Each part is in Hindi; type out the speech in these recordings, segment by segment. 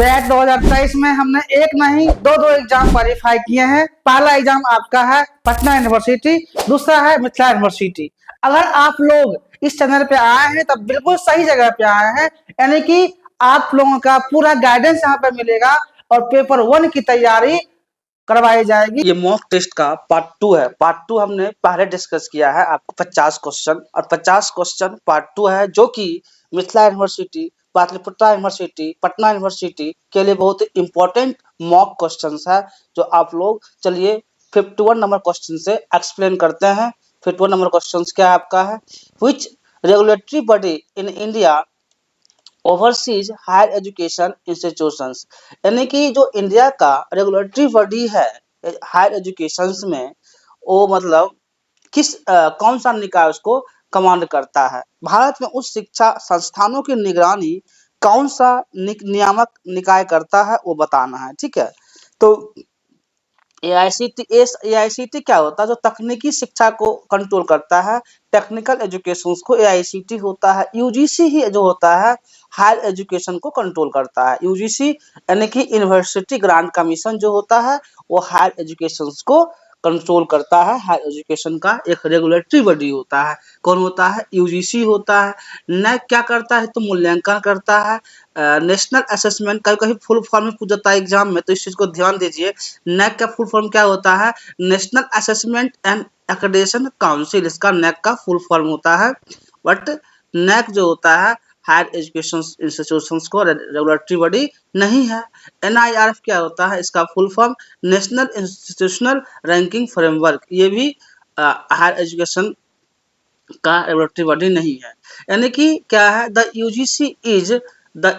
बैच 2023 में हमने एक नहीं दो एग्जाम क्वालिफाई किए हैं। पहला एग्जाम आपका है पटना यूनिवर्सिटी, दूसरा है मिथिला यूनिवर्सिटी। अगर आप लोग इस चैनल पे आए हैं तब बिल्कुल सही जगह पे आए हैं, यानी कि आप लोगों का पूरा गाइडेंस यहाँ पे मिलेगा और पेपर 1 की तैयारी करवाई जाएगी। ये मॉक टेस्ट का पार्ट 2 है। पार्ट 2 हमने पहले डिस्कस किया है, आपको 50 क्वेश्चन और 50 क्वेश्चन पार्ट 2 है, जो कि Mithila university, Pataliputra university, Patna university के लिए बहुत इंपॉर्टेंट मॉक क्वेश्चंस है, जो आप लोग चलिए 51 नंबर क्वेश्चन से एक्सप्लेन करते हैं। 51 नंबर क्वेश्चंस क्या आपका है, which regulatory body in India overseas higher education institutions, यानी कि जो इंडिया का रेगुलेटरी बॉडी है हायर एजुकेशन में, वो मतलब कौन सा निकाय उसको कमांड करता है। भारत में उच्च शिक्षा संस्थानों की निगरानी कौन सा नियामक निकाय करता है वो बताना है, ठीक है। तो एआईसीटी क्या होता है, जो तकनीकी शिक्षा को कंट्रोल करता है, टेक्निकल एजुकेशन को एआईसीटी होता है। यूजीसी ही जो होता है हायर एजुकेशन को कंट्रोल करता है। यूजीसी यानी कि यूनिवर्सिटी ग्रांट कमीशन जो होता है वो हायर एजुकेशन को कंट्रोल करता है। हायर एजुकेशन का एक रेगुलेटरी बॉडी होता है, कौन होता है, यूजीसी होता है। नैक क्या करता है, तो मूल्यांकन करता है। नेशनल असेसमेंट कभी कभी फुल फॉर्म में पूछ जाता है एग्जाम में, तो इस चीज को ध्यान दीजिए। नैक का फुल फॉर्म क्या होता है, national assessment and accreditation council, इसका नैक का फुल फॉर्म होता है। बट नैक जो होता है हायर एजुकेशन इंस्टीट्यूशंस को रेगुलेटरी बॉडी नहीं है। एनआईआरएफ क्या होता है, इसका full form national institutional ranking framework, ये भी हायर एजुकेशन का रेगुलेटरी बॉडी नहीं है। यानी कि क्या है, the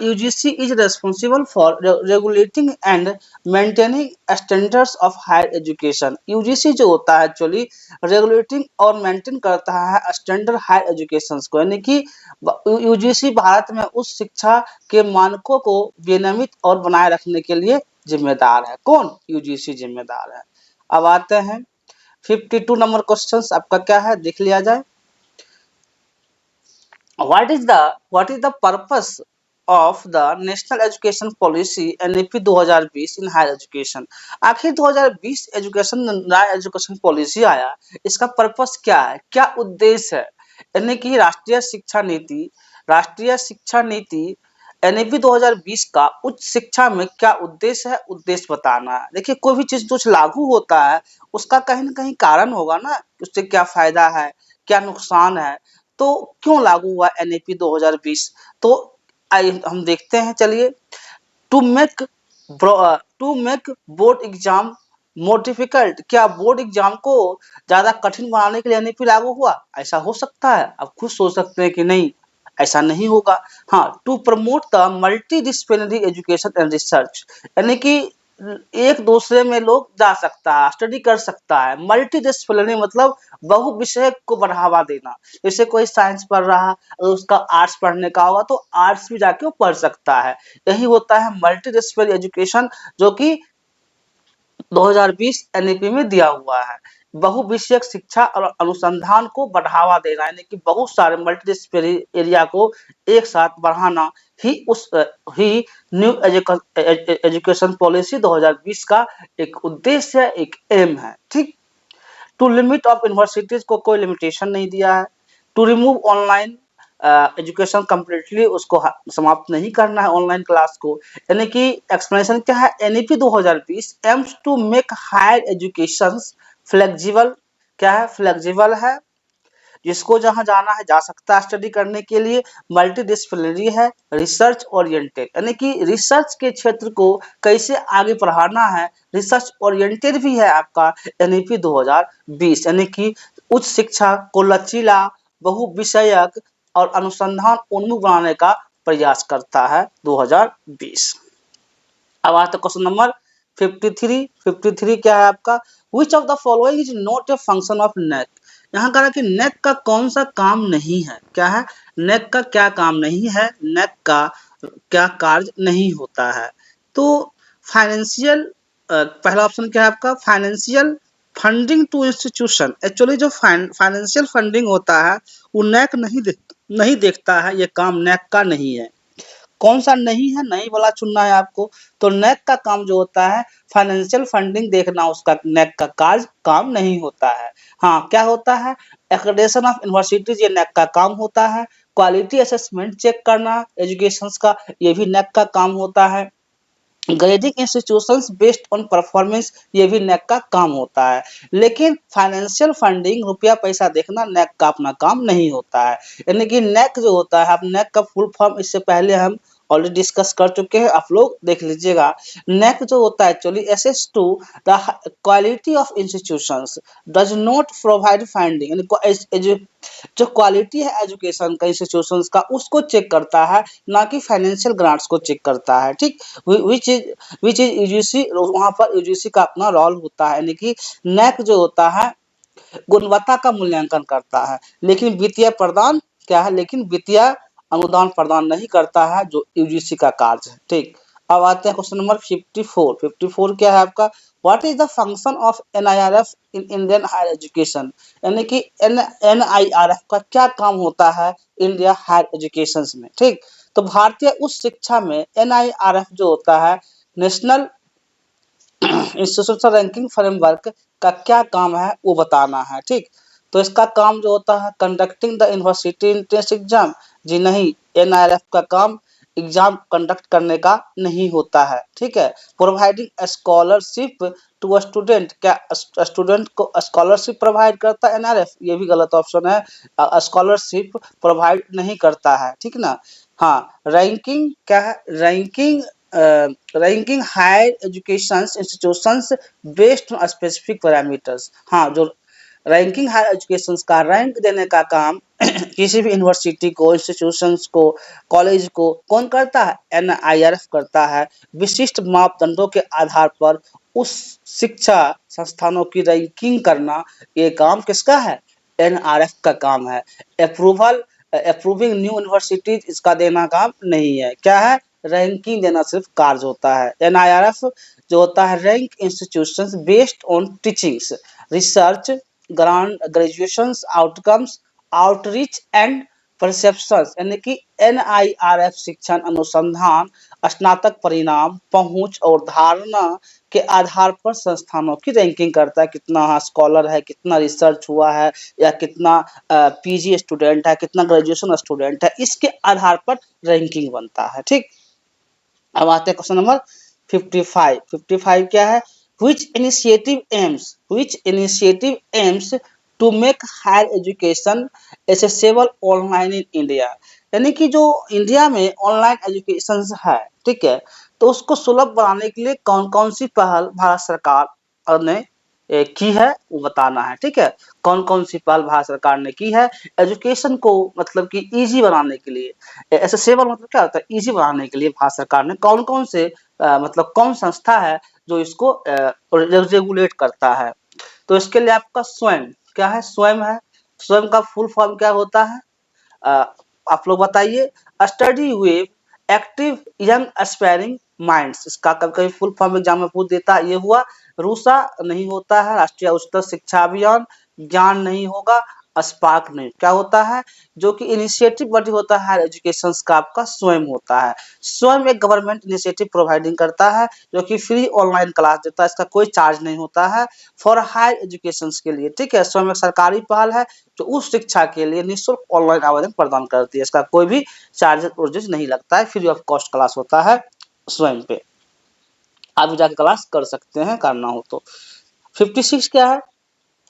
UGC is responsible for regulating and maintaining standards of higher education. UGC जो होता है एक्चुअली रेगुलेटिंग और मेंटेन करता है स्टैंडर्ड हायर एजुकेशन को, यानी कि यूजीसी भारत में उस शिक्षा के मानकों को विनियमित और बनाए रखने के लिए जिम्मेदार है। कौन, यूजीसी जिम्मेदार है। अब आते हैं 52 नंबर क्वेश्चन आपका क्या है, देख लिया जाए। What is the purpose of the National Education Policy NEP 2020 in higher education? आखिर 2020 एजुकेशन पॉलिसी आया, इसका पर्पस क्या है, क्या उद्देश्य है, यानी कि राष्ट्रीय शिक्षा नीति एनईपी 2020 का उच्च शिक्षा में क्या उद्देश्य है, उद्देश्य बताना है। देखिए कोई भी चीज जो लागू होता है उसका कहीं ना कहीं कारण होगा ना, उससे क्या फायदा है, क्या नुकसान है, तो क्यों लागू हुआ एनईपी 2020, तो हम देखते हैं। चलिए, to make board exam more difficult, क्या बोर्ड एग्जाम को ज्यादा कठिन बनाने के लिए एनईपी लागू हुआ, ऐसा हो सकता है। आप खुद सोच सकते हैं कि नहीं, ऐसा नहीं होगा। हाँ, to promote the multidisciplinary education and research, यानी कि एक दूसरे में लोग जा सकता है, स्टडी कर सकता है। मल्टी डिसिप्लिनरी मतलब बहु विषय को बढ़ावा देना। जैसे कोई साइंस पढ़ रहा है, अगर उसका आर्ट्स पढ़ने का होगा तो आर्ट्स भी जाके वो पढ़ सकता है। यही होता है मल्टी डिसिप्लिनरी एजुकेशन, जो कि 2020 एनईपी में दिया हुआ है। बहु विषयक शिक्षा और अनुसंधान को बढ़ावा देना, यानी कि बहुत सारे मल्टीडिसिप्लिनरी एरिया को एक साथ बढ़ाना ही न्यू एजुकेशन पॉलिसी 2020 का एक उद्देश्य है, एक एम है, ठीक। टू लिमिट ऑफ यूनिवर्सिटीज को कोई लिमिटेशन नहीं दिया है। To remove online education completely, उसको समाप्त नहीं करना है ऑनलाइन क्लास को। यानी कि एक्सप्लेनेशन क्या है, NEP 2020 aims to make higher education flexible, क्या है, फ्लेक्सिबल है, जिसको जहां जाना है जा सकता है स्टडी करने के लिए। मल्टी डिसिप्लिनरी है, रिसर्च ओरिएंटेड, यानी कि रिसर्च के क्षेत्र को कैसे आगे बढ़ाना है, रिसर्च ओरिएंटेड भी है आपका एनईपी 2020, यानी कि उच्च शिक्षा को लचीला, बहु विषयक और अनुसंधान उन्मुख बनाने का प्रयास करता है 2020। अब आता क्वेश्चन नंबर 53 क्या है आपका, विच of the following is not a function of neck. यहाँ कहा कि नेक का कौन सा काम नहीं है, क्या है, नेक का क्या काम नहीं है, नेक का क्या कार्य नहीं होता है। तो फाइनेंशियल, पहला ऑप्शन क्या है आपका, financial funding to institution. Actually जो फाइनेंशियल फंडिंग होता है वो नेक नहीं देखता है, ये काम नेक का नहीं है। कौन सा नहीं है, नहीं वाला चुनना है आपको। तो नेक का काम जो होता है फाइनेंशियल फंडिंग देखना, उसका नेक का कार्य काम नहीं होता है। हाँ, क्या होता है, एक्रेडिटेशन ऑफ यूनिवर्सिटीज, ये नेक का काम होता है। क्वालिटी असेसमेंट चेक करना एजुकेशंस का, ये भी नेक का काम होता है। Grading institutions based on performance, ये भी नेक का काम होता है। लेकिन फाइनेंशियल फंडिंग, रुपया पैसा देखना, नेक का अपना काम नहीं होता है। यानी कि नेक जो होता है, आप नेक का फुल फॉर्म इससे पहले हम ऑलरेडी डिस्कस कर चुके हैं, आप लोग देख लीजिएगा। नेक जो होता है actually assess to the quality of institutions, does not provide funding, यानी जो क्वालिटी है एजुकेशन का, इंस्टीट्यूशंस का, उसको चेक करता है, ना कि फाइनेंशियल ग्रांट्स को चेक करता है। ठीक, विच इज यूजीसी, वहां पर यूजीसी का अपना रोल होता है। यानी कि नेक जो होता है गुणवत्ता का मूल्यांकन करता है, लेकिन वित्तीय प्रदान क्या है, लेकिन वित्तीय अनुदान प्रदान नहीं करता है, जो यूजीसी का कार्य है। ठीक, अब आते हैं क्वेश्चन नंबर 54। 54 क्या है आपका, what is the function of NIRF in Indian higher education, यानी कि एनआईआरएफ का क्या काम होता है इंडिया हायर एजुकेशन में। ठीक, तो भारतीय उच्च शिक्षा में एनआईआरएफ जो होता है नेशनल इंस्टीट्यूशनल रैंकिंग फ्रेमवर्क का क्या काम है वो बताना है। ठीक, तो इसका काम जो होता है conducting the university entrance exam, जी नहीं, एनआईआरएफ का काम एग्जाम कंडक्ट करने का नहीं होता है। ठीक है, प्रोवाइडिंग स्कॉलरशिप टू स्टूडेंट, क्या स्टूडेंट को स्कॉलरशिप प्रोवाइड करता है एनआरएफ, ये भी गलत ऑप्शन है, स्कॉलरशिप प्रोवाइड नहीं करता है। ठीक ना। हाँ, रैंकिंग क्या है, ranking higher education institutions based on specific parameters. हाँ, जो रैंकिंग हायर एजुकेशन का रैंक देने का काम किसी भी यूनिवर्सिटी को, इंस्टीट्यूशंस को, कॉलेज को कौन करता है, एनआईआरएफ करता है। विशिष्ट मापदंडों के आधार पर उस शिक्षा संस्थानों की रैंकिंग करना, ये काम किसका है, एनआरएफ का काम है। अप्रूविंग न्यू यूनिवर्सिटीज, इसका देना काम नहीं है। क्या है, रैंकिंग देना सिर्फ कार्य होता है। एनआईआरएफ जो होता है rank institutions based on teachings, research, graduations outcomes, outreach and perceptions, यानी कि एनआईआरएफ शिक्षण, अनुसंधान, स्नातक परिणाम, पहुंच और धारणा के आधार पर संस्थानों की रैंकिंग करता है। कितना स्कॉलर है, कितना रिसर्च हुआ है, या कितना पीजी स्टूडेंट है, कितना ग्रेजुएशन स्टूडेंट है, इसके आधार पर रैंकिंग बनता है। ठीक, अब आते हैं क्वेश्चन नंबर 55। 55 क्या है, which initiative aims to make higher education accessible online in India, यानी कि जो इंडिया में ऑनलाइन एजुकेशन है, ठीक है, तो उसको सुलभ बनाने के लिए कौन कौन सी पहल भारत सरकार ने की है वो बताना है। ठीक है, कौन कौन सी पहल भारत सरकार ने की है एजुकेशन को मतलब कि इजी बनाने के लिए, एक्सेसिबल मतलब क्या होता है, इजी बनाने के लिए भारत सरकार ने कौन कौन से मतलब कौन संस्था है जो इसको रेगुलेट करता है। तो इसके लिए आपका स्वयं क्या है, स्वयं है। स्वयं का फुल फॉर्म क्या होता है, आप लोग बताइए। Study with active young aspiring minds, इसका कभी कभी फुल फॉर्म एग्जाम में पूछ देता है, ये हुआ। रूसा नहीं होता है, राष्ट्रीय उच्चतर शिक्षा अभियान। ज्ञान नहीं होगा, स्पार्क नहीं, क्या होता है, जो कि इनिशिएटिव बॉडी होता है हायर एजुकेशन का, आपका स्वयं होता है। स्वयं एक गवर्नमेंट इनिशिएटिव प्रोवाइडिंग करता है, जो कि फ्री ऑनलाइन क्लास देता है, इसका कोई चार्ज नहीं होता है फॉर हायर एजुकेशन के लिए। ठीक है, स्वयं एक सरकारी पहल है जो उस शिक्षा के लिए निःशुल्क ऑनलाइन आवेदन प्रदान करती है, इसका कोई भी चार्जेस नहीं लगता है, फ्री ऑफ कॉस्ट क्लास होता है स्वयं पे, आप भी जाके क्लास कर सकते हैं करना हो तो। 56 क्या है,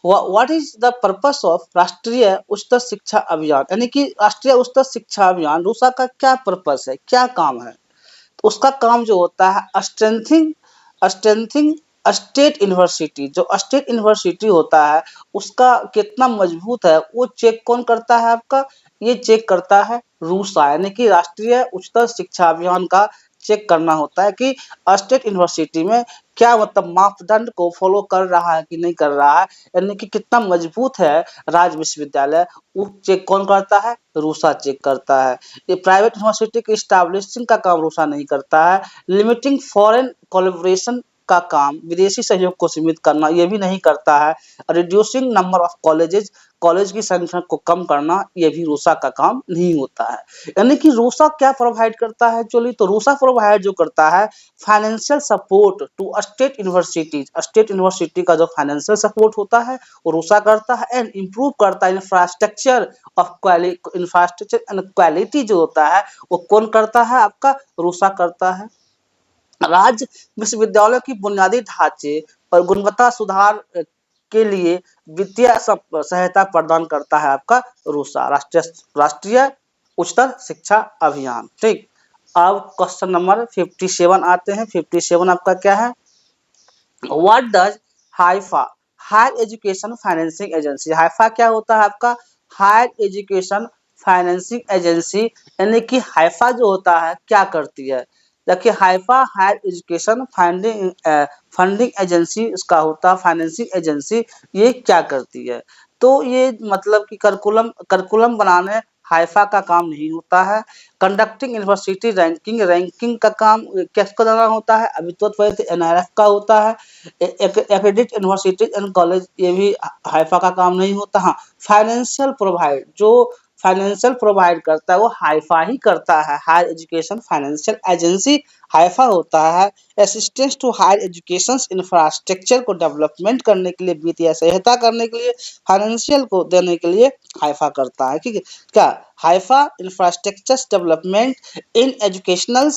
what is the purpose of राष्ट्रीय उच्चतर शिक्षा अभियान, यानी कि राष्ट्रीय उच्चतर शिक्षा अभियान रूसा का क्या पर्पस है, क्या काम है। तो उसका काम जो होता है स्ट्रेंथिंग स्टेट यूनिवर्सिटी, जो स्टेट यूनिवर्सिटी होता है उसका कितना मजबूत है वो चेक कौन करता है आपका, ये चेक करता है रूसा, यानी कि राष्ट्रीय उच्चतर शिक्षा अभियान का चेक करना होता है कि स्टेट यूनिवर्सिटी में क्या मतलब मापदंड को फॉलो कर रहा है कि नहीं कर रहा है, यानी कि कितना मजबूत है राज्य विश्वविद्यालय, वो चेक कौन करता है, रूसा चेक करता है। ये प्राइवेट यूनिवर्सिटी की स्टैब्लिशिंग का काम रूसा नहीं करता है। लिमिटिंग फॉरेन कोलैबोरेशन का काम विदेशी सहयोग को सीमित करना ये भी नहीं करता है। Reducing number of colleges, college की संख्या को कम करना ये भी रूसा का काम नहीं होता है। यानी कि रूसा क्या प्रोवाइड करता है एक्चुअली, तो रूसा प्रोवाइड जो करता है financial support to state universities, state university का जो फाइनेंशियल सपोर्ट होता है वो रूसा करता है। एंड इम्प्रूव करता है infrastructure of infrastructure and quality जो होता है वो कौन करता है, आपका रूसा करता है। राज्य विश्वविद्यालयों की बुनियादी ढांचे और गुणवत्ता सुधार के लिए वित्तीय सहायता प्रदान करता है आपका रूसा, राष्ट्रीय उच्चतर शिक्षा अभियान। ठीक, अब क्वेश्चन नंबर 57 आते हैं। 57 आपका क्या है, what does HEFA, higher education financing agency, HEFA क्या होता है आपका, हायर एजुकेशन फाइनेंसिंग एजेंसी। यानी कि हाइफा जो होता है क्या करती है, देखिए HEFA higher education funding agency इसका होता है, फाइनेंसिंग एजेंसी। ये क्या करती है, तो ये मतलब कि करिकुलम बनाने हाइफा का काम नहीं होता है। कंडक्टिंग यूनिवर्सिटी रैंकिंग, रैंकिंग का काम किसका द्वारा होता है, अभी तो एनआरएफ का होता है। एक्रेडिट यूनिवर्सिटी एंड कॉलेज ये भी हाइफा का काम नहीं होता। हाँ, फाइनेंशियल प्रोवाइड, जो फाइनेंशियल प्रोवाइड करता है वो हाइफा ही करता है, higher education financial agency HEFA होता है। Assistance to higher education infrastructure को डेवलपमेंट करने के लिए, वित्तीय सहायता करने के लिए, फाइनेंशियल को देने के लिए हाइफा करता है। ठीक है, क्या Haifa infrastructure development in educational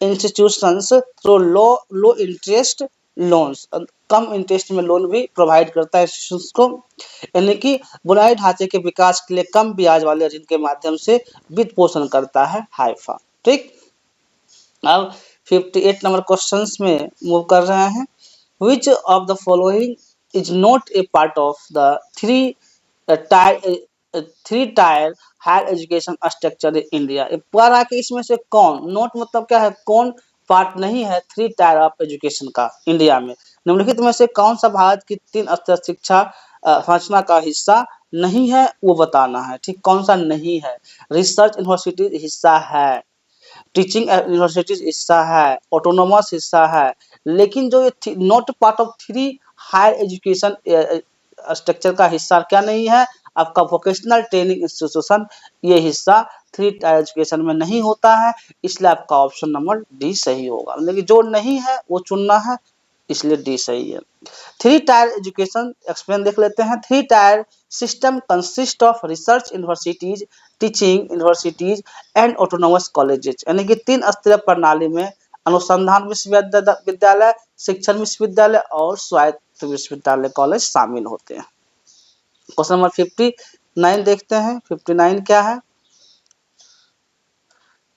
institutions through low interest loans, come interest में लोन भी प्रोवाइड करता है इंस्टीट्यूशंस को। यानी कि बुनियादी ढांचे के विकास के लिए कम ब्याज वाले ऋण के माध्यम से वित्त पोषण करता है हाइफा। ठीक, अब 58 नंबर क्वेश्चंस में मूव कर रहे हैं। Which of the following is not a part of the three tier higher education structure in India, पर आके इसमें से कौन, नोट मतलब क्या है, कौन पार्ट नहीं है थ्री टायर ऑफ एजुकेशन का इंडिया में, निम्नलिखित में से कौन सा भारत की 3 स्तर शिक्षा संरचना का हिस्सा नहीं है वो बताना है। ठीक, कौन सा नहीं है, रिसर्च यूनिवर्सिटी हिस्सा है, टीचिंग यूनिवर्सिटीज हिस्सा है, ऑटोनोमस हिस्सा है, लेकिन जो ये not part of three higher education structure का हिस्सा क्या नहीं है, आपका वोकेशनल ट्रेनिंग इंस्टीट्यूशन, ये हिस्सा थ्री टायर एजुकेशन में नहीं होता है, इसलिए आपका ऑप्शन नंबर डी सही होगा। लेकिन जो नहीं है वो चुनना है, इसलिए डी सही है। थ्री टायर एजुकेशन एक्सप्लेन देख लेते हैं। Three tier system consist of research universities, teaching universities and autonomous colleges, यानी कि 3 स्तरीय प्रणाली में अनुसंधान विश्वविद्यालय, शिक्षण विश्वविद्यालय और स्वायत्त विश्वविद्यालय कॉलेज शामिल होते हैं। क्वेश्चन नंबर 59 देखते हैं। 59 क्या है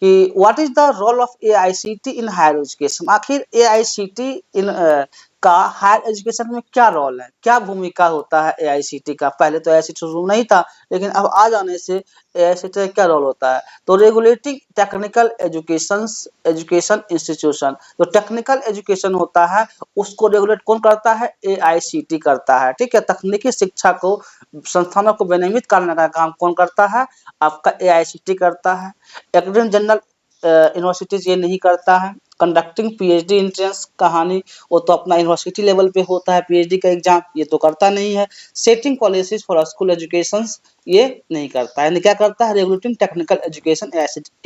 कि what is the role of AICTE in higher education, आखिर एआईसीटी इन का हायर एजुकेशन में क्या रोल है, क्या भूमिका होता है एआईसीटी का। पहले तो एआईसीटी रूल नहीं था, लेकिन अब आ जाने से एआईसीटी का क्या रोल होता है, तो रेगुलेटिंग टेक्निकल एजुकेशन इंस्टीट्यूशन, जो टेक्निकल एजुकेशन होता है उसको रेगुलेट कौन करता है, एआईसीटी करता है। ठीक है, तकनीकी शिक्षा को संस्थानों को विनियमित करने का काम कौन करता है, आपका एआईसीटी करता है। एकेडमिक जनरल यूनिवर्सिटीज ये नहीं करता है। कंडक्टिंग पीएचडी एंट्रेंस कहानी वो तो अपना यूनिवर्सिटी लेवल पे होता है, पीएचडी का एग्जाम, ये तो करता नहीं है। Setting policies for school education ये नहीं करता है, क्या करता है, रेगुलेटिंग टेक्निकल एजुकेशन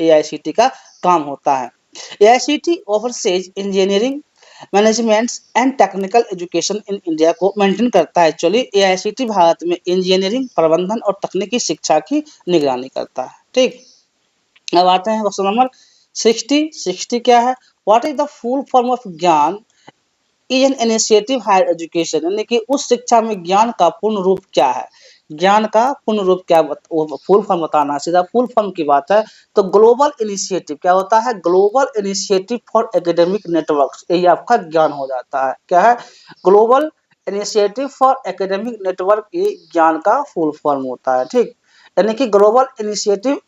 एआईसीटी का काम होता है। AICT overseas engineering management and technical education in India को मेंटेन करता है। एक्चुअली एआईसीटी भारत में इंजीनियरिंग, प्रबंधन और तकनीकी शिक्षा की निगरानी करता है। ठीक, अब आते हैं क्वेश्चन नंबर 60 क्या है, what is the full form of GIAN is an initiative higher education, यानी कि उस शिक्षा में ज्ञान का पूर्ण रूप क्या है, ज्ञान का पूर्ण रूप क्या, फुल फॉर्म बताना है, सीधा फुल फॉर्म की बात है तो ग्लोबल इनिशिएटिव क्या होता है, global initiative for academic networks, यही आपका ज्ञान हो जाता है। क्या है, global initiative for academic network, ये ज्ञान का फुल फॉर्म होता है। ठीक, यानी कि global initiative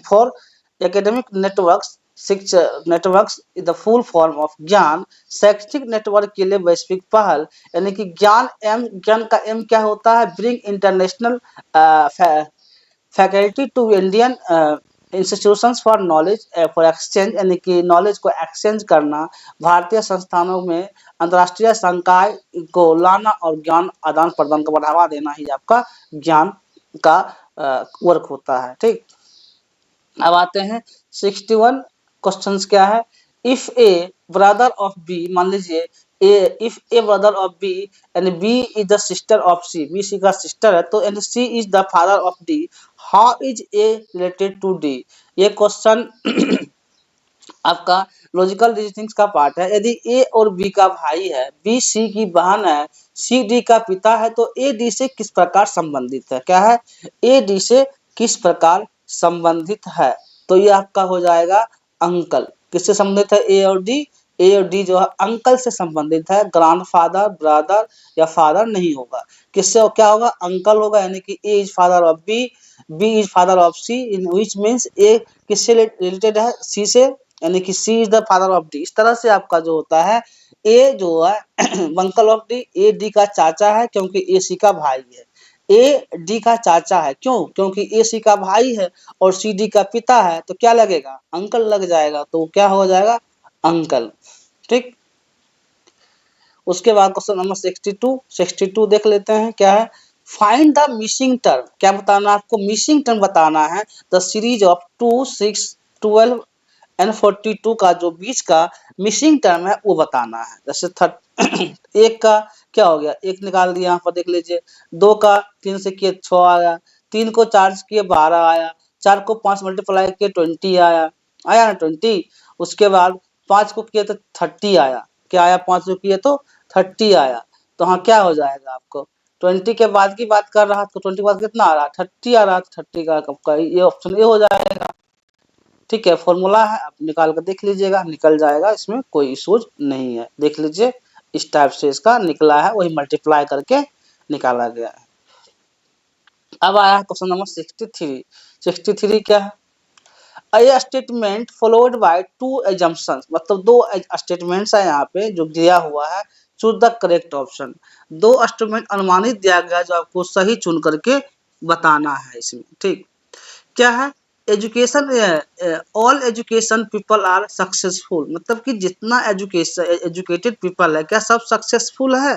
for academic networks, शिक्षा networks is the full form of GIAN, शैक्षिक नेटवर्क के लिए वैश्विक पहल, यानी कि ज्ञान का एम क्या होता है, bring international faculty to Indian institutions for knowledge for exchange यानी कि नॉलेज को एक्सचेंज करना, भारतीय संस्थानों में अंतर्राष्ट्रीय संकाय को लाना और ज्ञान आदान प्रदान को बढ़ावा देना ही आपका ज्ञान का वर्क होता है। ठीक, अब आते हैं 61 क्वेश्चंस क्या है। If A brother of B, मान लीजिए if A brother of B and B is the sister of C, B C का सिस्टर है, तो and C is the father of D, how is A related to D. ये क्वेश्चन आपका लॉजिकल रीजनिंग का पार्ट है। यदि ए और बी का भाई है, बी सी की बहन है, सी डी का पिता है, तो ए डी से किस प्रकार संबंधित है। क्या है, ए डी से किस प्रकार संबंधित है, तो ये आपका हो जाएगा अंकल। किससे संबंधित है, ए और डी, ए और डी जो है अंकल से संबंधित है, ग्रैंडफादर, ब्रदर या फादर नहीं होगा। किससे क्या होगा, अंकल होगा, यानी कि A is father of B, B is father of C, in which means A किससे रिलेटेड है, सी से, यानी कि C is the father of D. इस तरह से आपका जो होता है, ए जो है uncle of D, A D का चाचा है क्योंकि ए सी का भाई है, ए डी का चाचा है, क्यों, क्योंकि ए सी का भाई है और सी डी का पिता है, तो क्या लगेगा, अंकल लग जाएगा, तो क्या हो जाएगा, अंकल। ठीक, उसके बाद क्वेश्चन नंबर 62 देख लेते हैं। क्या है, फाइंड द मिसिंग टर्म। क्या बताना आपको, मिसिंग टर्म बताना है। द सीरीज ऑफ 2, 6, 12 एंड 42 का जो बीच का मिसिंग टर्म है वो बताना है। जैसे एक का क्या हो गया, एक निकाल दिया, यहाँ पर देख लीजिए। 2 का 3 से किए 6 आया, 3 को 4 से किए 12 आया, 4 को 5 मल्टीप्लाई किए 20 आया, आया ना 20। उसके बाद 5 को किए तो 30 आया, क्या आया, 5 को किए तो 30 आया। तो हाँ क्या हो जाएगा आपको, 20 के बाद की बात कर रहा तो 20 के बाद कितना आ रहा, 30 आ रहा, 30 का ये ऑप्शन ए हो जाएगा। ठीक है, फॉर्मूला है, आप निकाल कर देख लीजिएगा, निकल जाएगा, इसमें कोई इशूज नहीं है। देख लीजिए इस टाइप से इसका निकला है, वही मल्टीप्लाई करके निकाला गया है। अब आया है क्वेश्चन नंबर 63। 63 क्या है, a statement followed by 2 assumptions, मतलब 2 स्टेटमेंट्स है यहाँ पे जो दिया हुआ है, choose the correct option. 2 statement अनुमानित दिया गया जो आपको सही चुन करके बताना है इसमें। ठीक, क्या है, education, all education people are successful, मतलब कि जितना एजुकेशन एजुकेटेड पीपल है क्या सब सक्सेसफुल है।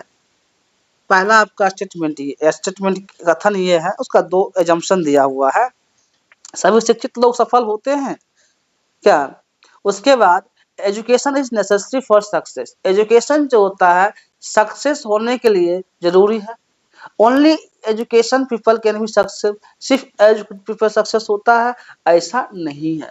पहला आपका स्टेटमेंट, ये स्टेटमेंट कथन ये है, उसका 2 एजम्पशन दिया हुआ है, सभी शिक्षित लोग सफल होते हैं क्या। उसके बाद education is necessary for success, education जो होता है सक्सेस होने के लिए जरूरी है। Only education people can be success, सिर्फ एजुकेटेड पीपल सक्सेस होता है, ऐसा नहीं है।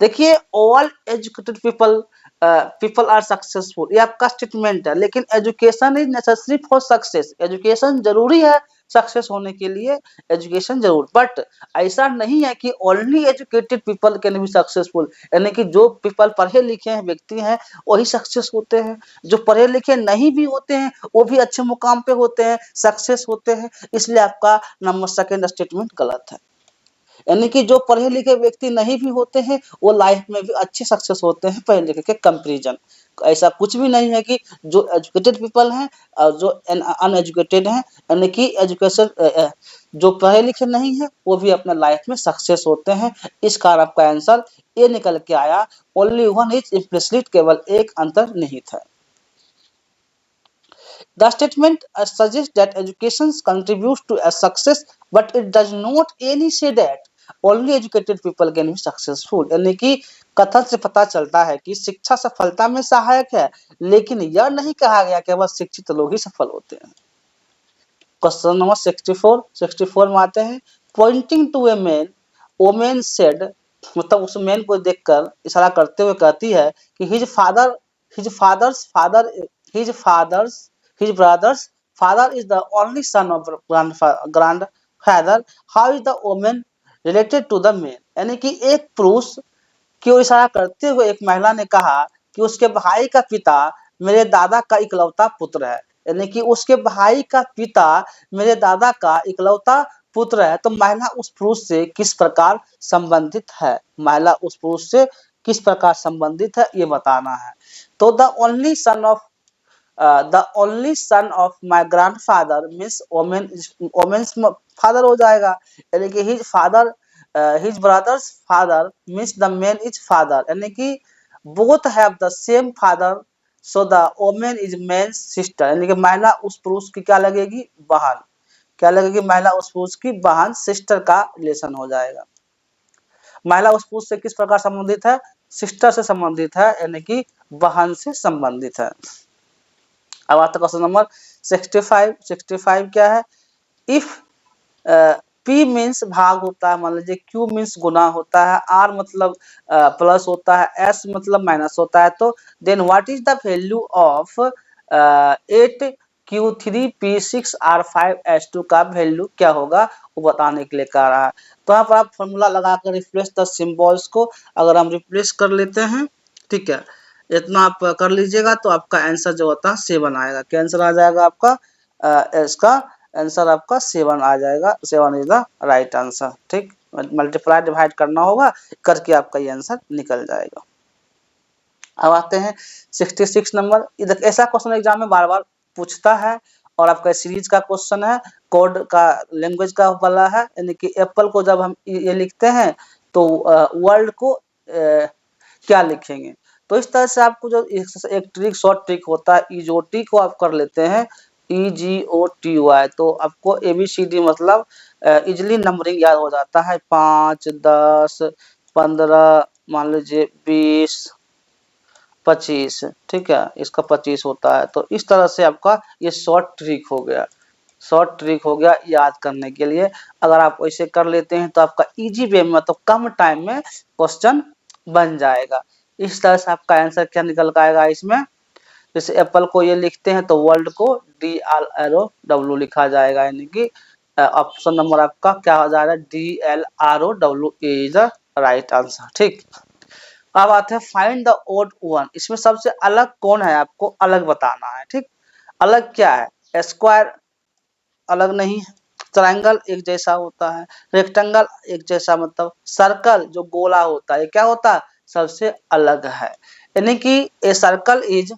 देखिए all educated people people are successful, ये आपका स्टेटमेंट है, लेकिन education is necessary for success, education जरूरी है सक्सेस होने के लिए, एजुकेशन जरूर, बट ऐसा नहीं है कि only educated people can be successful, यानी कि जो पीपल पढ़े लिखे हैं व्यक्ति हैं वही सक्सेस होते हैं, जो पढ़े लिखे नहीं भी होते हैं वो भी अच्छे मुकाम पे होते हैं, सक्सेस होते हैं। इसलिए आपका नंबर सेकंड स्टेटमेंट गलत है, यानी कि जो पढ़े लिखे व्यक्ति नहीं भी होते हैं वो लाइफ में भी अच्छे सक्सेस होते हैं पढ़े लिखे के कंपैरिजन। ऐसा कुछ भी नहीं है कि जो एजुकेटेड पीपल हैं और जो अनएजुकेटेड हैं, यानी कि एजुकेशन जो पढ़े लिखे नहीं है वो भी अपने लाइफ में सक्सेस होते हैं। इस कारण आपका आंसर ये निकल के आया, ओनली वन इज इम्प्लिसिट, केवल एक अंतर्निहित है। The statement suggests that education contributes to a success, but it does not any say that only educated people can be successful। यानी कि कथन से पता चलता है कि शिक्षा सफलता में सहायक है, लेकिन यह नहीं कहा गया कि बस शिक्षित लोग ही सफल होते हैं। क्वेश्चन नंबर 64 में आते हैं, pointing to a man, women said, मतलब उस मैन को देखकर इशारा करते हुए कहती है कि his father his father's father his father's his brother's father is the only son of grandfather, how is the woman related to the man। यानी कि एक पुरुष की इशारा करते हुए एक महिला ने कहा कि उसके भाई का पिता मेरे दादा का इकलौता पुत्र है, यानी कि उसके भाई का पिता मेरे दादा का इकलौता पुत्र है, तो महिला उस पुरुष से किस प्रकार संबंधित है, महिला उस पुरुष से किस प्रकार संबंधित है ये बताना है। तो the only son of my grandfather means woman's father हो जाएगा, यानी कि his father his brother's father means the man is father, यानी कि both have the same father, so the woman is man's sister, यानी कि महिला उस पुरुष की क्या लगेगी, बहन। क्या लगेगी, महिला उस पुरुष की बहन, सिस्टर का रिलेशन हो जाएगा। महिला उस पुरुष से किस प्रकार संबंधित है, सिस्टर से संबंधित है, यानी कि बहन से संबंधित है। अब आता क्वेश्चन नंबर 65। 65 क्या है, इफ P मीन्स भाग होता है, मान लीजिए Q मीन्स गुना होता है, R मतलब प्लस होता है, S मतलब माइनस होता है, तो then what is the value of 8Q3P6R5S2 का वैल्यू क्या होगा, वो बताने के लिए कह रहा है। तो यहाँ पर आप फॉर्मूला लगाकर रिप्लेस द सिंबल्स को अगर हम रिप्लेस कर लेते हैं, ठीक है, इतना आप कर लीजिएगा तो आपका आंसर जो होता है 7 आएगा। क्या आंसर आ जाएगा आपका, इसका आंसर आपका 7 आ जाएगा। 7 इज द राइट आंसर। ठीक, मल्टीप्लाई डिवाइड करना होगा, करके आपका ये आंसर निकल जाएगा। अब आते हैं 66 नंबर। इधर ऐसा क्वेश्चन एग्जाम में बार बार पूछता है और आपका सीरीज का क्वेश्चन है, कोड का लैंग्वेज का वाला है, यानी कि एप्पल को जब हम ये लिखते हैं तो वर्ल्ड को क्या लिखेंगे। तो इस तरह से आपको जो एक ट्रिक, शॉर्ट ट्रिक होता है, ईजोटी को आप कर लेते हैं, EGOTY, तो आपको ABCD मतलब इजिली नंबरिंग याद हो जाता है, 5, 10, 15, मान लीजिए 20, 25, ठीक है, इसका 25 होता है। तो इस तरह से आपका ये शॉर्ट ट्रिक हो गया, शॉर्ट ट्रिक हो गया याद करने के लिए। अगर आप ऐसे कर लेते हैं तो आपका इजी वे में, मतलब कम टाइम में क्वेश्चन बन जाएगा। इस तरह से आपका आंसर क्या निकल कर आएगा इसमें, जैसे एप्पल को ये लिखते हैं तो वर्ल्ड को DLROW लिखा जाएगा, यानी कि ऑप्शन नंबर आपका क्या हो जाएगा, DLROW is the right answer. ठीक, अब आते हैं फाइंड द ओड वन। इसमें सबसे अलग कौन है, आपको अलग बताना है। ठीक, अलग क्या है, स्क्वायर अलग नहीं है, ट्रायंगल एक जैसा होता है, रेक्टेंगल एक जैसा, मतलब सर्कल जो गोला होता है क्या होता है, सबसे अलग है। यानी कि a circle is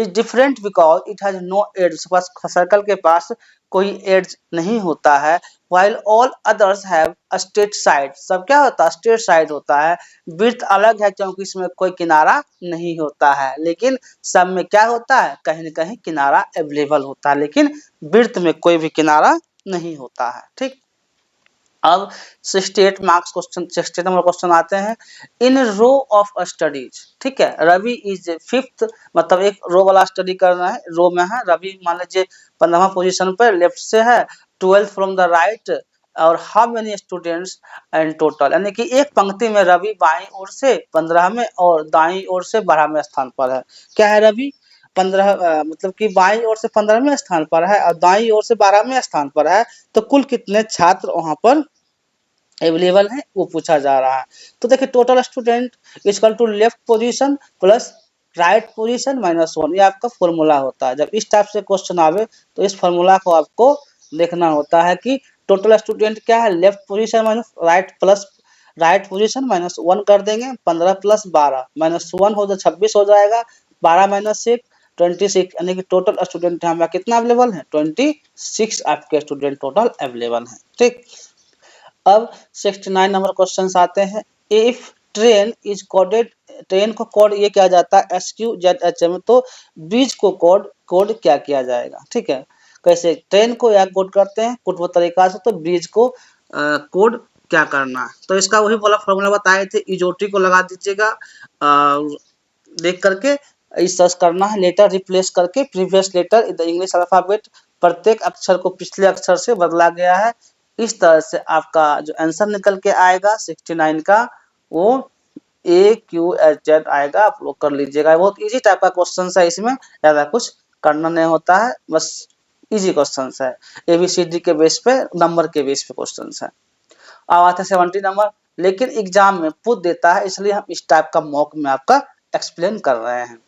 different because it has no edges, circle के पास कोई एड्स नहीं होता है। while all others have a straight side, सब क्या होता है, स्ट्रेट साइड होता है। विड्थ अलग है क्योंकि इसमें कोई किनारा नहीं होता है, लेकिन सब में क्या होता है, कहीं न कहीं किनारा अवेलेबल होता है, लेकिन विड्थ में कोई भी किनारा नहीं होता है। ठीक, अब 68 मार्क्स क्वेश्चन, 68 नंबर क्वेश्चन आते हैं। इन रो ऑफ स्टडीज, ठीक है, रवि इज 5th, मतलब एक रो वाला स्टडी करना है, रो में है रवि, मान लीजिए 15वां पोजीशन पर लेफ्ट से है, 12th फ्रॉम द राइट, और how many students and total, यानी कि एक पंक्ति में रवि बाईं ओर से 15 में और दाईं ओर से 12वें स्थान पर है। क्या है, रवि 15 मतलब कि बाईं ओर से 15वें स्थान पर है और दाईं ओर से 12वें स्थान पर है, तो कुल कितने छात्र वहां पर अवेलेबल है वो पूछा जा रहा है। तो देखिए total student equal to left position plus right position minus 1, ये आपका फॉर्मूला होता है। जब इस टाइप से क्वेश्चन आवे तो इस फॉर्मूला को आपको देखना होता है कि टोटल स्टूडेंट क्या है, left position minus right plus right position minus 1 कर देंगे, 15 प्लस 12 माइनस 1 हो जाए 26 हो जाएगा, 12 माइनस 1 26, यानी कि टोटल स्टूडेंट हमारा कितना अवेलेबल है, 26 आपके स्टूडेंट टोटल अवेलेबल है। ठीक, अब 69 नंबर क्वेश्चन आते हैं। If train is coded, train को कोड ये किया जाता है SQZHM, तो ब्रिज को कोड क्या किया जाएगा। ठीक है, कैसे ट्रेन को या कोड करते हैं कुछ वो तरीका से, तो ब्रिज को कोड क्या करना है, तो इसका वही वाला फॉर्मूला बताए थे, इजोटी को लगा दीजिएगा, देख करके सर्च करना है, लेटर रिप्लेस करके previous letter in the English alphabet, प्रत्येक अक्षर को पिछले अक्षर से बदला गया है। इस तरह से आपका जो आंसर निकल के आएगा 69 का, वो AQHZ आएगा। आप लोग कर लीजिएगा, बहुत इजी टाइप का क्वेश्चन है, इसमें ज्यादा कुछ करना नहीं होता है, बस इजी क्वेश्चन है, ABCD के बेस पे, नंबर के बेस पे क्वेश्चन है। अब आते हैं 70 नंबर, लेकिन एग्जाम में पूछ देता है, इसलिए हम इस टाइप का मॉक में आपका एक्सप्लेन कर रहे हैं।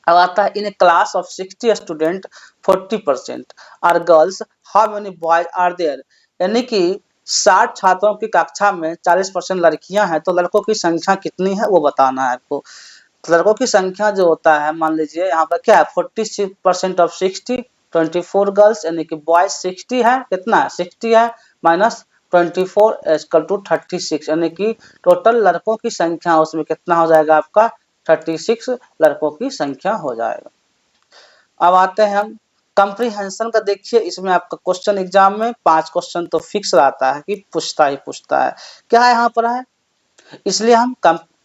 अब आता है, in a class of 60 student 40% are girls, how many boys are there, यानी कि 60 छात्रों की कक्षा में 40% लड़कियां हैं, तो लड़कों की संख्या कितनी है वो बताना है आपको। तो लड़कों की संख्या जो होता है, मान लीजिए यहाँ पर क्या है, 40% ऑफ 60, 24 गर्ल्स, यानी कि बॉयज 60 है, कितना है 60 है, माइनस 24 इक्वल टू 36, यानी कि टोटल लड़कों की संख्या उसमें कितना हो जाएगा आपका 36 लड़कों की संख्या हो जाएगा। अब आते हैं हम कंप्रीहेंशन का। देखिए इसमें आपका क्वेश्चन एग्जाम में 5 क्वेश्चन तो फिक्स रहता है कि पूछता ही पूछता है। क्या है यहाँ पर है, इसलिए हम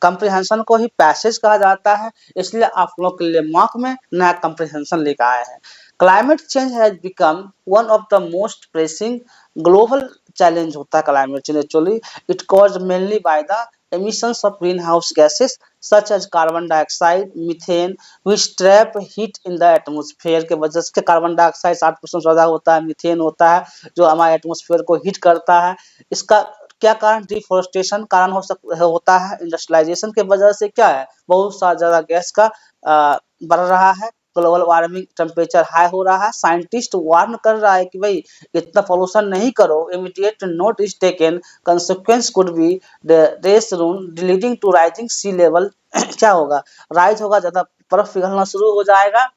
कंप्रीहेंशन को ही पैसेज कहा जाता है, इसलिए आप लोग के लिए मॉक में नया कंप्रीहेंशन लेकर आए हैं। Climate change has become one of the most pressing global challenge होता है climate change actually. It caused mainly by the emissions of greenhouse gases such as carbon dioxide, methane which trap heat in the atmosphere। के वजह से कार्बन डाइऑक्साइड 60% ज्यादा होता है, मीथेन होता है जो हमारे एटमोस्फेयर को हीट करता है। इसका क्या कारण, डिफोरेस्टेशन कारण होता है, इंडस्ट्रियलाइजेशन के वजह से क्या है बहुत सा ज्यादा गैस का बढ़ रहा है, ग्लोबल वार्मिंग टेम्परेचर हाई हो रहा है। साइंटिस्ट वार्न कर रहा है कि भाई इतना पोल्यूशन नहीं करो, immediate note is taken, consequence could be race room leading to rising sea level. क्या होगा, राइज होगा, ज्यादा बर्फ पिघलना शुरू हो जाएगा,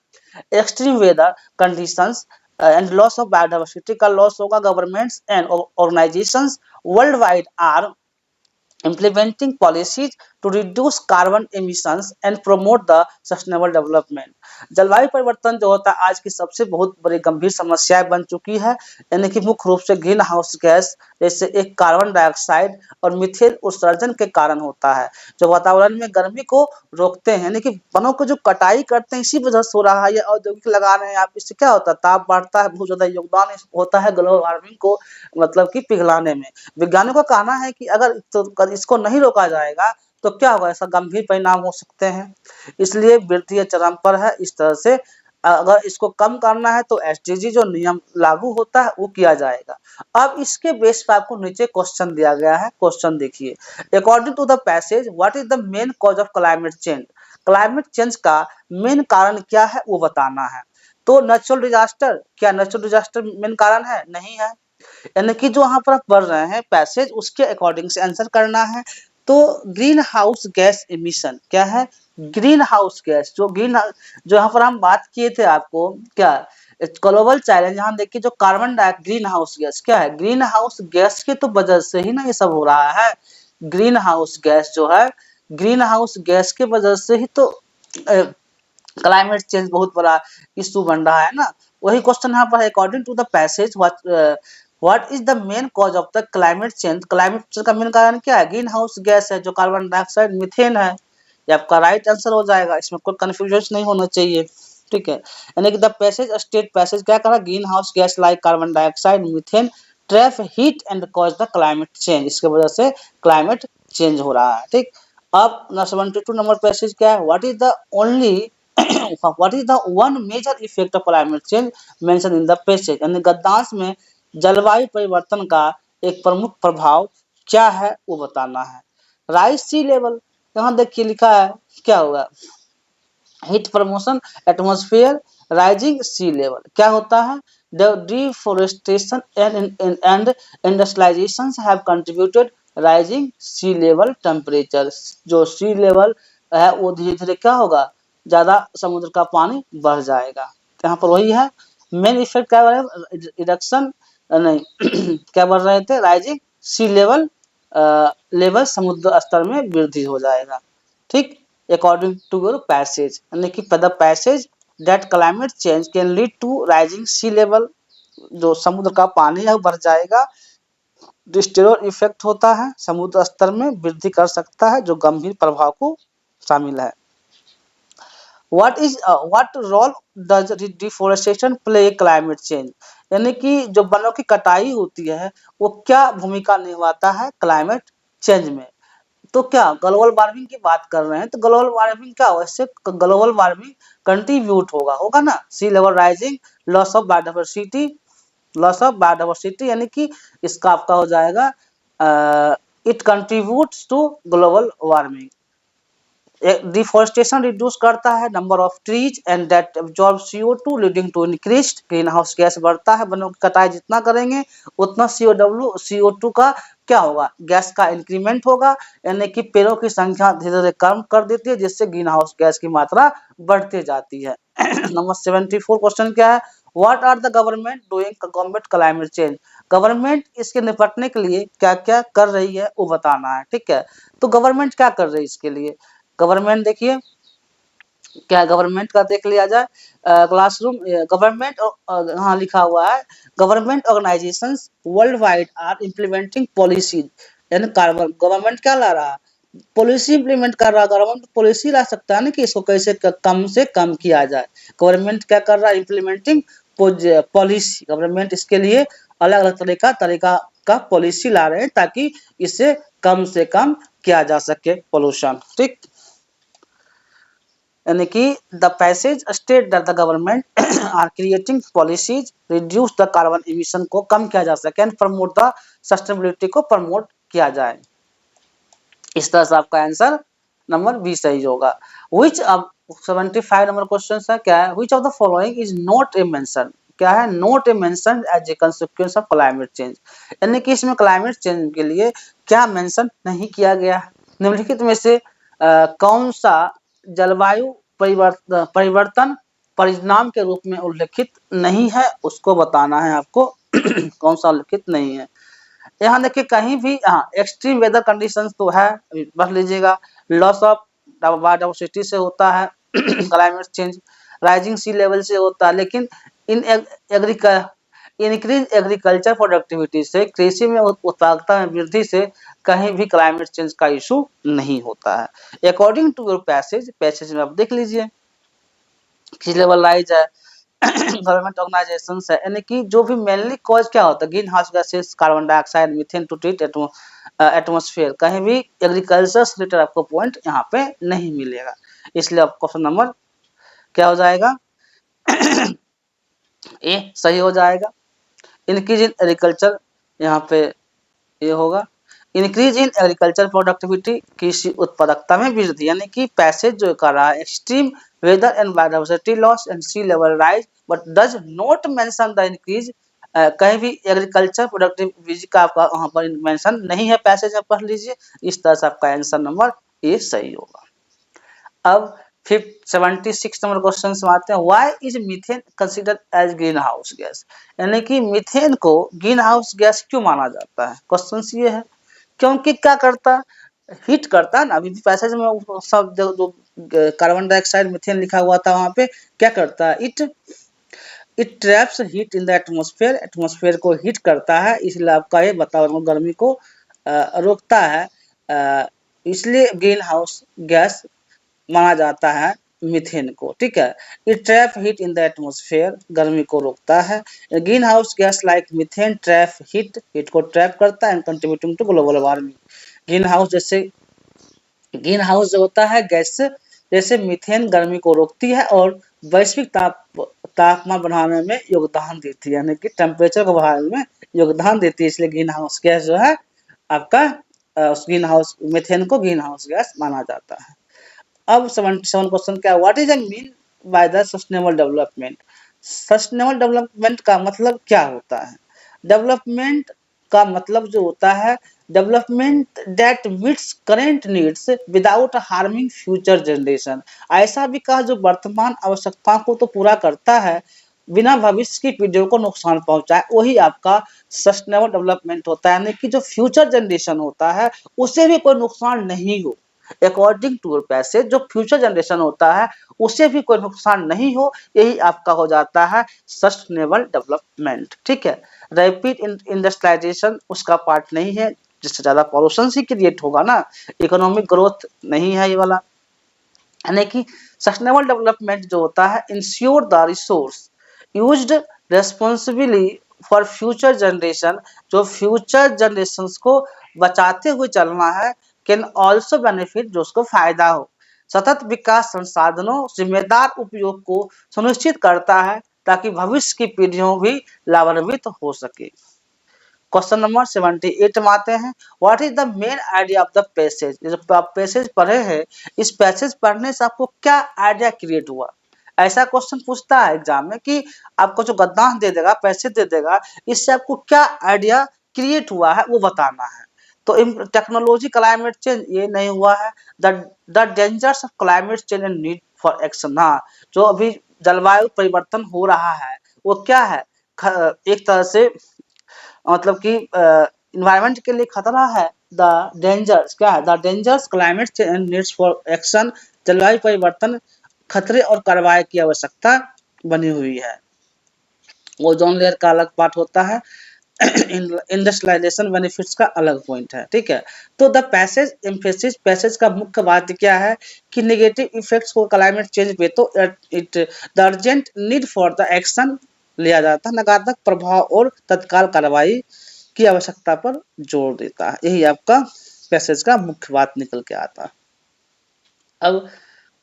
extreme weather conditions and loss of biodiversity का लॉस होगा। Governments and organisations world wide are implementing policies to reduce carbon emissions and promote the sustainable development। जलवायु परिवर्तन जो होता है आज की सबसे बहुत बड़ी गंभीर समस्या बन चुकी है, यानी कि मुख्य रूप से ग्रीन हाउस गैस जैसे एक कार्बन डाइऑक्साइड और मीथेन उत्सर्जन के कारण होता है, जो वातावरण में गर्मी को रोकते हैं, यानी कि वनों को जो कटाई करते हैं इसी वजह से हो रहा है, या औद्योगिक लगा रहे हैं आप, इससे क्या होता है ताप बढ़ता है, बहुत ज्यादा योगदान होता है ग्लोबल वार्मिंग को मतलब कि पिघलाने में। वैज्ञानिकों का कहना है कि अगर तो इसको नहीं रोका जाएगा तो क्या होगा, ऐसा गंभीर परिणाम हो सकते हैं, इसलिए वृद्धि चरम पर है। इस तरह से अगर इसको कम करना है तो एसडीजी जो नियम लागू होता है वो किया जाएगा। अब इसके बेस पर आपको नीचे क्वेश्चन दिया गया है, क्वेश्चन देखिए, according to the passage what is the main cause of climate change. Climate change का मेन कारण क्या है वो बताना है। तो नेचुरल डिजास्टर, क्या नेचुरल डिजास्टर मेन कारण है? नहीं है, यानी कि जो यहाँ पर आप पढ़ रहे हैं पैसेज उसके अकॉर्डिंग से आंसर करना है। तो ग्रीन हाउस गैस एमिशन क्या है, ग्रीन हाउस गैस जो यहाँ पर हम बात किए थे आपको, क्या ग्लोबल चैलेंज, यहाँ देखिए जो carbon dioxide green house gas क्या है, ग्रीन हाउस गैस के तो वजह से ही ना ये सब हो रहा है। ग्रीन हाउस गैस जो है, ग्रीन हाउस गैस के वजह से ही तो क्लाइमेट चेंज बहुत बड़ा इशू बन रहा है ना। वही क्वेश्चन यहाँ पर है, according to the passage what is the main cause of the climate change. Climate change का मेन कारण क्या है, ग्रीन हाउस गैस है जो कार्बन डाइऑक्साइड मीथेन है। ये आपका राइट आंसर हो जाएगा, इसमें कोई कंफ्यूजन नहीं होना चाहिए, ठीक है। यानी कि द पैसेज स्टेट पैसेज क्या करा, green house gas like carbon dioxide methane trap heat and cause the climate change, इसके वजह से क्लाइमेट चेंज हो रहा है, ठीक। अब 72 नंबर पैसेज क्या है, what is the only what is the one major effect of climate change mentioned in the passage। यानी गद्यांश में जलवायु परिवर्तन का एक प्रमुख प्रभाव क्या है वो बताना है। राइज सी लेवल, यहाँ देखिए लिखा है क्या होगा, heat promotion atmosphere rising sea level, क्या होता है, the deforestation and industrializations have contributed rising sea level temperature। जो सी लेवल है वो धीरे धीरे क्या होगा, ज्यादा समुद्र का पानी बढ़ जाएगा। तो यहाँ पर वही है मेन इफेक्ट क्या है, रिडक्शन नहीं क्या बढ़ रहे थे, राइजिंग सी लेवल, लेवल समुद्र स्तर में वृद्धि हो जाएगा, ठीक। अकॉर्डिंग टू योर पैसेज, यानी कि the passage that climate change can lead to rising sea level, जो समुद्र का पानी है बढ़ जाएगा। डिस्टेरोर इफेक्ट होता है, समुद्र स्तर में वृद्धि कर सकता है जो गंभीर प्रभाव को शामिल है। what role does deforestation play climate change, यानी कि जो वनों की कटाई होती है वो क्या भूमिका निभाता है क्लाइमेट चेंज में। तो क्या ग्लोबल वार्मिंग की बात कर रहे हैं, तो ग्लोबल वार्मिंग क्या होगा, इससे ग्लोबल वार्मिंग कंट्रीब्यूट होगा ना, sea level rising, loss of biodiversity, यानी कि इसका आपका हो जाएगा it contributes to global warming. Deforestation reduce करता है number of trees and that absorb CO2 leading to increased green house gas बढ़ता है, वनों की कटाई जितना करेंगे उतना CO2 का क्या होगा, गैस का इंक्रीमेंट होगा, यानी कि पेड़ों की संख्या धीरे धीरे कम कर देती है जिससे ग्रीन हाउस गैस की मात्रा बढ़ती जाती है। नंबर 74 क्वेश्चन क्या है, what are the government doing to combat climate change. Government इसके निपटने के लिए क्या क्या कर रही है वो बताना है, ठीक है। तो गवर्नमेंट क्या कर रही है इसके लिए, गवर्नमेंट देखिए क्या गवर्नमेंट का देख लिया जाए, क्लासरूम गवर्नमेंट, हाँ लिखा हुआ है government organisations world wide are implementing policies, यानी गवर्नमेंट क्या ला रहा है, पॉलिसी इंप्लीमेंट कर रहा है। गवर्नमेंट पॉलिसी ला सकता है ना कि इसको कैसे कम से कम किया जाए। गवर्नमेंट क्या कर रहा है, इम्प्लीमेंटिंग पॉलिसी, गवर्नमेंट इसके लिए अलग अलग तरीका का पॉलिसी ला रहे हैं ताकि इसे कम से कम किया जा सके पोल्यूशन, ठीक। यानी कि the passage state that the government are creating policies reduce the carbon emission को कम किया जा सके एंड प्रमोट द सस्टेनेबिलिटी को प्रमोट किया जाए। इस तरह से आपका आंसर नंबर बी सही होगा। विच अब 75 नंबर क्वेश्चन है, क्या है, which of the following is not a mention, क्या है, not a mention as a consequence of climate change, यानी कि इसमें क्लाइमेट चेंज के लिए क्या मेंशन नहीं किया गया। निम्नलिखित में से कौन सा जलवायु परिवर्तन परिणाम के रूप में उल्लेखित नहीं है, उसको बताना है आपको कौन सा उल्लेखित नहीं है। यहाँ देखिए कहीं भी, हाँ एक्सट्रीम वेदर कंडीशंस तो है, पढ़ लीजिएगा, लॉस ऑफ बायोडाइवर्सिटी से होता है climate change, rising sea level से होता है, लेकिन इंक्रीज एग्रीकल्चर प्रोडक्टिविटी से, कृषि में उत्पादकता में वृद्धि से कहीं भी क्लाइमेट चेंज का इशू नहीं होता है। अकॉर्डिंग टू योर पैसेज में आप देख लीजिए सी लेवल राइज है गवर्नमेंट ऑर्गेनाइजेशन है, यानी कि जो भी मेनली कॉज क्या होता है, green house gases, carbon dioxide, methane to treat atmosphere, कहीं भी एग्रीकल्चर से रिलेटेड आपको पॉइंट यहाँ पे नहीं मिलेगा, इसलिए आपको क्वेश्चन नंबर क्या हो जाएगा ए सही हो जाएगा। इंक्रीज इन एग्रीकल्चर, यहाँ पे ये होगा इंक्रीज इन एग्रीकल्चर प्रोडक्टिविटी, कृषि उत्पादकता में वृद्धि, यानी कि पैसेज जो कर रहा है extreme weather and biodiversity loss and sea level rise but does not mention the increase, कहीं भी एग्रीकल्चर प्रोडक्टिविटी का आपका वहां पर मेंशन नहीं है, पैसेज में पढ़ लीजिए। इस तरह से आपका आंसर नंबर ए सही होगा। अब 76 नंबर क्वेश्चन में आते हैं, why is methane considered as green house gas, यानी कि मीथेन को ग्रीन हाउस गैस क्यों माना जाता है, क्वेश्चन ये है, क्योंकि क्या करता है, हीट करता है ना, अभी पैसेज में सब जो कार्बन डाइऑक्साइड मीथेन लिखा हुआ था वहां पे क्या करता है, it traps heat in the atmosphere, atmosphere को हीट करता है, इसलिए आपका ये वातावरण गर्मी को रोकता है, इसलिए ग्रीन हाउस गैस माना जाता है मीथेन को, ठीक है। It trap heat in the atmosphere, गर्मी को रोकता है। Green house gas like methane trap heat को ट्रैप करता है and contributing to global warming. Green house जो होता है गैस जैसे मीथेन गर्मी को रोकती है और वैश्विक तापमान बढ़ाने में योगदान देती है, यानी कि टेम्परेचर को बढ़ाने में योगदान देती है, इसलिए ग्रीन हाउस गैस जो है आपका ग्रीन हाउस मीथेन को ग्रीन हाउस गैस माना जाता है। अब 77 क्वेश्चन क्या, what is mean by the sustainable development, sustainable development का मतलब क्या होता है, डेवलपमेंट का मतलब जो होता है development that meets current needs without harming future generation, ऐसा विकास जो वर्तमान आवश्यकताओं को तो पूरा करता है बिना भविष्य की पीढ़ियों को नुकसान पहुंचाए, वही आपका सस्टेनेबल डेवलपमेंट होता है, यानी कि जो फ्यूचर जनरेशन होता है उसे भी कोई नुकसान नहीं हो। अकॉर्डिंग टू पैसेज जो फ्यूचर जनरेशन होता है उसे भी कोई नुकसान नहीं हो, यही आपका हो जाता है सस्टेनेबल डेवलपमेंट, ठीक है। रैपिड इंडस्ट्रियलाइजेशन उसका पार्ट नहीं है, जिससे ज्यादा पॉल्यूशन ही क्रिएट होगा ना, इकोनॉमिक ग्रोथ नहीं है ये वाला। यानी कि सस्टेनेबल डेवलपमेंट जो होता है ensure the resource used responsibly for future generation, जो फ्यूचर जनरेशन को बचाते हुए चलना है, कैन ऑल्सो बेनिफिट जो उसको फायदा हो, सतत विकास संसाधनों जिम्मेदार उपयोग को सुनिश्चित करता है ताकि भविष्य की पीढ़ियों भी लाभान्वित हो सके। क्वेश्चन नंबर 78 में आते हैं, what is the main idea of the passage, जो आप पैसेज पढ़े हैं इस पैसेज पढ़ने से आपको क्या आइडिया क्रिएट हुआ, ऐसा क्वेश्चन पूछता है एग्जाम में कि आपको जो गद्दान दे देगा पैसेज दे देगा इससे आपको क्या आइडिया क्रिएट हुआ है वो बताना है। तो टेक्नोलॉजी क्लाइमेट चेंज ये नहीं हुआ है, the dangers of climate change and need for action, हाँ जो अभी जलवायु परिवर्तन हो रहा है वो क्या है, एक तरह से मतलब कि इन्वायरमेंट के लिए खतरा है। द डेंजर्स क्या है, the dangers climate change needs for action, जलवायु परिवर्तन खतरे और कार्रवाई की आवश्यकता बनी हुई है। ओजोन लेयर का अलग पार्ट होता है, इंडस्ट्रियलाइजेशन बेनिफिट्स का अलग पॉइंट है, ठीक है। तो द पैसेज एम्फेसिस, पैसेज का मुख्य बात क्या है कि नेगेटिव इफेक्ट्स को क्लाइमेट चेंज पे तो it the urgent need for the action लिया जाता है, नकारात्मक प्रभाव और तत्काल कार्रवाई की आवश्यकता पर जोर देता है। यही आपका पैसेज का मुख्य बात निकल के आता है। अब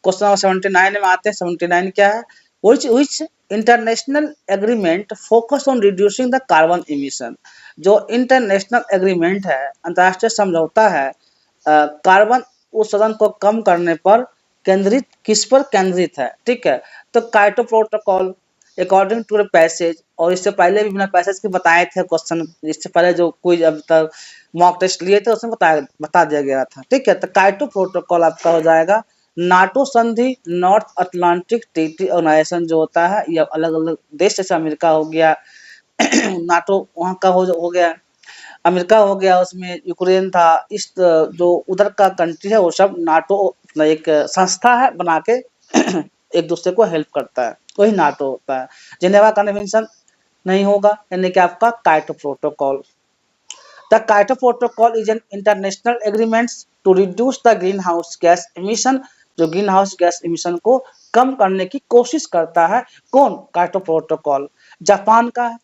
क्वेश्चन नंबर 79 में आते हैं। 79 क्या है, which international agreement focus on reducing the carbon emission. जो इंटरनेशनल एग्रीमेंट है, अंतर्राष्ट्रीय समझौता है, कार्बन उत्सर्जन को कम करने पर केंद्रित, किस पर केंद्रित है, ठीक है। तो Kyoto protocol according to the passage, और इससे पहले भी बिना पैसेज के बताए थे क्वेश्चन, इससे पहले जो कोई अब तक मॉक टेस्ट लिए थे उसमें बता दिया गया था, ठीक है। तो काइटो प्रोटोकॉल आपका हो जाएगा नाटो संधि, नॉर्थ अटलांटिक ट्रीटी ऑर्गेनाइजेशन जो होता है, ये अलग अलग देश जैसे अमेरिका हो गया नाटो वहाँ का हो गया, अमेरिका हो गया, उसमें यूक्रेन था, इस जो उधर का कंट्री है वो सब नाटो एक संस्था है बना के एक दूसरे को हेल्प करता है, वही नाटो होता है। जिनेवा कन्वेंशन नहीं होगा, यानी कि आपका Kyoto protocol. The Kyoto protocol is an international agreement to reduce the green house gas emission, जो ग्रीन हाउस गैस एमिशन को कम करने की कोशिश करता है। कौन, काइटो प्रोटोकॉल जापान का है।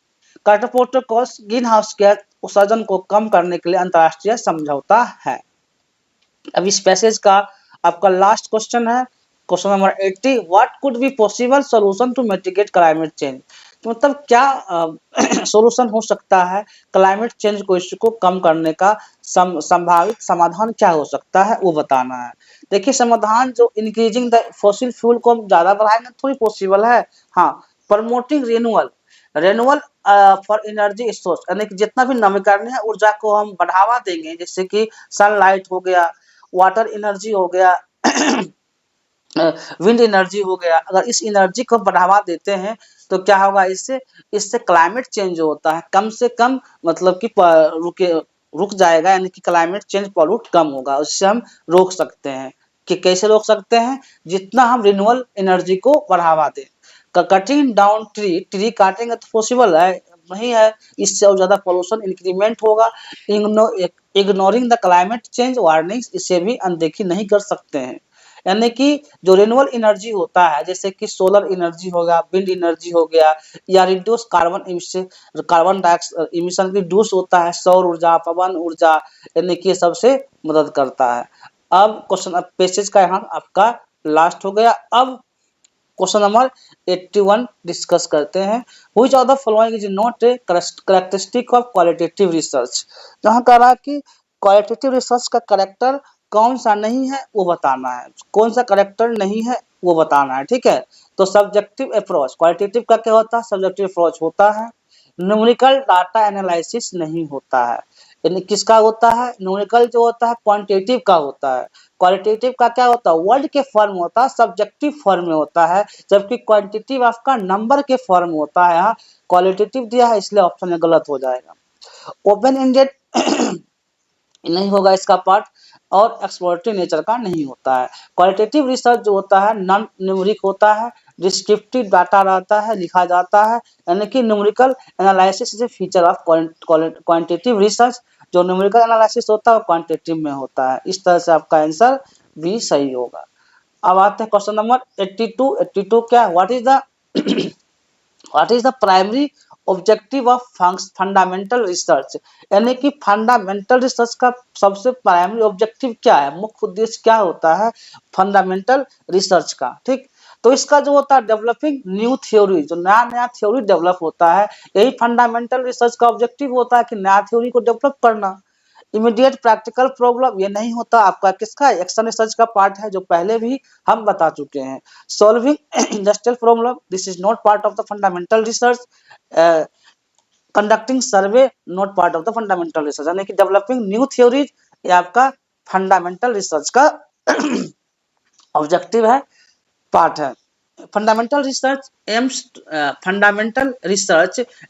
Kyoto protocol green house gas उत्सर्जन को कम करने के लिए अंतर्राष्ट्रीय समझौता है। अब इस पैसेज का आपका लास्ट क्वेश्चन है, question number 80, what could be possible solution to mitigate climate change. तो मतलब क्या सॉल्यूशन हो सकता है क्लाइमेट चेंज को, इश्यू को कम करने का संभावित समाधान क्या हो सकता है वो बताना है। देखिए समाधान जो इंक्रीजिंग द फॉसिल फ्यूल को हम ज्यादा बढ़ाएंगे थोड़ी पॉसिबल है। हाँ, promoting renewal, renewal for energy source, यानी कि जितना भी नवीकरणीय ऊर्जा को हम बढ़ावा देंगे, जैसे कि सनलाइट हो गया, वाटर एनर्जी हो गया, विंड एनर्जी हो गया, अगर इस एनर्जी को बढ़ावा देते हैं तो क्या होगा, इससे इससे क्लाइमेट चेंज जो होता है कम से कम मतलब कि रुक जाएगा, यानी कि क्लाइमेट चेंज पॉल्यूट कम होगा, उससे हम रोक सकते हैं। कि कैसे रोक सकते हैं, जितना हम रिन्यूएबल एनर्जी को बढ़ावा दें। कटिंग डाउन ट्री काटेंगे तो पॉसिबल है नहीं है, इससे और ज्यादा पोल्यूशन इंक्रीमेंट होगा। Ignoring the climate change warnings, इसे भी अनदेखी नहीं कर सकते हैं। यानी कि जो रिन्यूएबल एनर्जी होता है, जैसे कि सोलर एनर्जी हो गया, विंड एनर्जी हो गया, या reduce carbon dioxide emission reduce होता है, सौर ऊर्जा, पवन ऊर्जा, यानी कि सबसे मदद करता है। अब क्वेश्चन पैसेज का यहाँ आपका लास्ट हो गया। अब क्वेश्चन नंबर 81 डिस्कस करते हैं। Which of the following is not a characteristic of qualitative research. जहाँ कह रहा है कि क्वालिटेटिव रिसर्च का कैरेक्टर कौन सा नहीं है वो बताना है, कौन सा कैरेक्टर नहीं है वो बताना है, ठीक है। तो सब्जेक्टिव अप्रोच, क्वालिटेटिव का क्या होता है, सब्जेक्टिव अप्रोच होता है। न्यूमेरिकल डाटा एनालिसिस नहीं होता है, यानी किसका होता है, न्यूमेरिकल जो होता है क्वांटिटेटिव का होता है। क्वालिटेटिव का क्या होता है, वर्ड के फॉर्म होता है, सब्जेक्टिव फॉर्म में होता है, जबकि क्वांटिटेटिव आपका नंबर के फॉर्म में होता है। यहाँ क्वालिटेटिव दिया है इसलिए ऑप्शन में गलत हो जाएगा। ओपन एंडेड नहीं होगा इसका पार्ट, और एक्सप्लोरेटरी नेचर का नहीं होता है। क्वालिटेटिव रिसर्च जो होता है नॉन न्यूमेरिक होता है, डिस्क्रिप्टिव डाटा रहता है, लिखा जाता है, यानी कि numerical analysis is a feature of quantitative research. जो न्यूमेरिकल एनालिसिस होता है वो क्वांटिटेटिव में होता है। इस तरह से आपका आंसर भी सही होगा। अब आते हैं क्वेश्चन नंबर 82। 82 क्या, what is the primary objective of fundamental research, यानी कि फंडामेंटल रिसर्च का सबसे प्राइमरी ऑब्जेक्टिव क्या है, मुख्य उद्देश्य क्या होता है फंडामेंटल रिसर्च का, ठीक। तो इसका जो होता है डेवलपिंग न्यू थ्योरी, जो नया नया थ्योरी डेवलप होता है, यही फंडामेंटल रिसर्च का ऑब्जेक्टिव होता है कि नया थ्योरी को डेवलप करना। इमीडिएट प्रैक्टिकल प्रॉब्लम ये नहीं होता, आपका किसका एक्शन रिसर्च का पार्ट है, जो पहले भी हम बता चुके हैं। Solving industrial problem, this is not part of the fundamental research. Conducting survey, not part of the fundamental research, यानी कि डेवलपिंग न्यू थ्योरीज ये आपका फंडामेंटल रिसर्च का ऑब्जेक्टिव है, पार्ट है। Fundamental research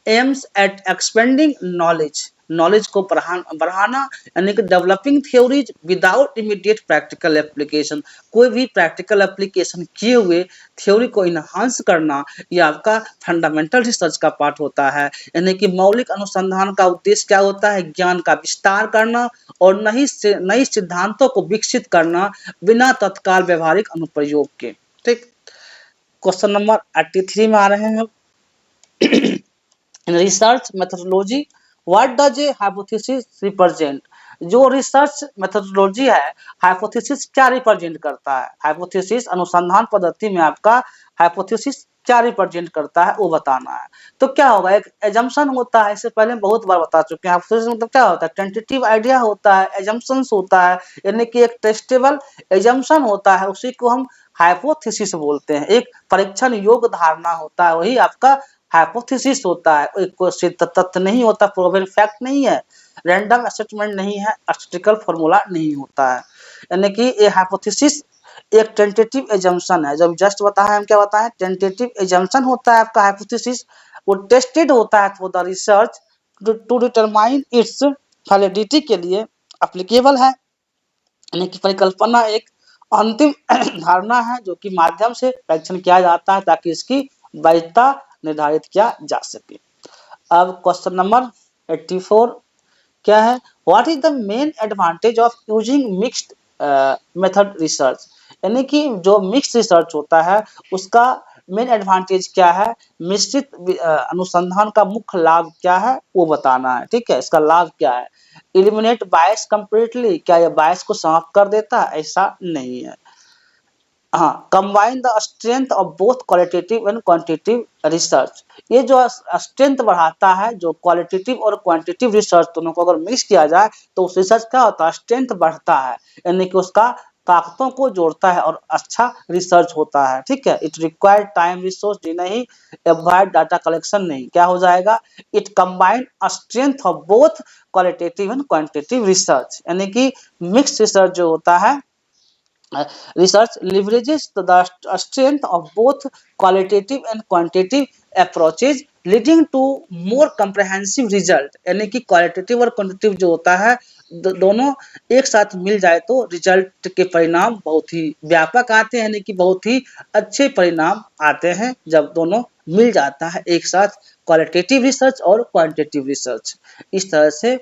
aims at expanding knowledge, knowledge को बढ़ाना, यानी कि developing theories without immediate practical application, कोई भी प्रैक्टिकल एप्लीकेशन किए हुए थ्योरी को इन्हांस करना, ये आपका फंडामेंटल रिसर्च का पार्ट होता है। यानी कि मौलिक अनुसंधान का उद्देश्य क्या होता है? ज्ञान का विस्तार करना और नई सिद्धांतों को विकसित करना बिना तत्काल व्यवहारिक अनुप्रयोग के। ठीक, क्वेश्चन नंबर 83 में आ रहे हैं। In research methodology what does a hypothesis represent? जो रिसर्च मेथोडोलॉजी है, हाइपोथेसिस क्या रिप्रेजेंट करता है? हाइपोथेसिस अनुसंधान पद्धति में आपका हाइपोथेसिस क्या रिप्रेजेंट करता है वो बताना है। तो क्या होगा, एक एजम्पशन होता है, इससे पहले बहुत बार बता चुके हैं। हाइपोथेसिस मतलब क्या होता है? टेंटेटिव आइडिया होता है, एजम्पशंस होता है, यानी कि एक टेस्टेबल एजम्पशन होता है, उसी को हम हाइपोथेसिस बोलते हैं। एक परीक्षण योग्य धारणा होता है, वही आपका हाइपोथेसिस होता है। एक सिद्ध तथ्य नहीं होता, प्रूवन फैक्ट नहीं है, रैंडम असेसमेंट नहीं है, स्टैटिस्टिकल फार्मूला नहीं होता है। यानी कि ये हाइपोथेसिस एक टेंटेटिव एजम्पशन है। जब जस्ट बताया, हम क्या बताएं? टेंटेटिव एजम्पशन होता है आपका हाइपोथेसिस। वो टेस्टेड होता है for the research to determine its validity के लिए एप्लीकेबल है। यानी कि परिकल्पना एक अंतिम धारणा है जो कि माध्यम से परीक्षण किया जाता है ताकि इसकी वैधता निर्धारित किया जा सके। अब क्वेश्चन नंबर 84 क्या है? What is the main advantage of using mixed method research? यानी कि जो मिक्स रिसर्च होता है उसका मेन एडवांटेज क्या है? मिश्रित अनुसंधान का मुख्य लाभ क्या है वो बताना है। ठीक है, इसका लाभ क्या है? इलिमिनेट बायस कंप्लीटली, क्या ये बायस को समाप्त कर देता है? ऐसा नहीं है। हाँ, combine the strength of both qualitative and quantitative research, ये जो स्ट्रेंथ बढ़ाता है, जो क्वालिटेटिव और क्वांटिटेटिव रिसर्च दोनों को अगर मिक्स किया जाए तो उस रिसर्च क्या होता है? स्ट्रेंथ बढ़ता है, यानी कि उसका ताकतों को जोड़ता है और अच्छा रिसर्च होता है। ठीक है, इट रिक्वायर टाइम रिसोर्स नहीं, अवॉइड डाटा कलेक्शन नहीं, क्या हो जाएगा? It combine strength of both qualitative and quantitative research, यानी कि मिक्स रिसर्च जो होता है, research leverages the strength of both qualitative and quantitative approaches leading to more comprehensive result, यानी कि क्वालिटेटिव और क्वांटिटेटिव जो होता है दोनों एक साथ मिल जाए तो रिजल्ट के परिणाम बहुत ही व्यापक आते हैं, यानी कि बहुत ही अच्छे परिणाम आते हैं जब दोनों मिल जाता है एक साथ, क्वालिटेटिव रिसर्च और क्वांटिटेटिव रिसर्च। इस तरह से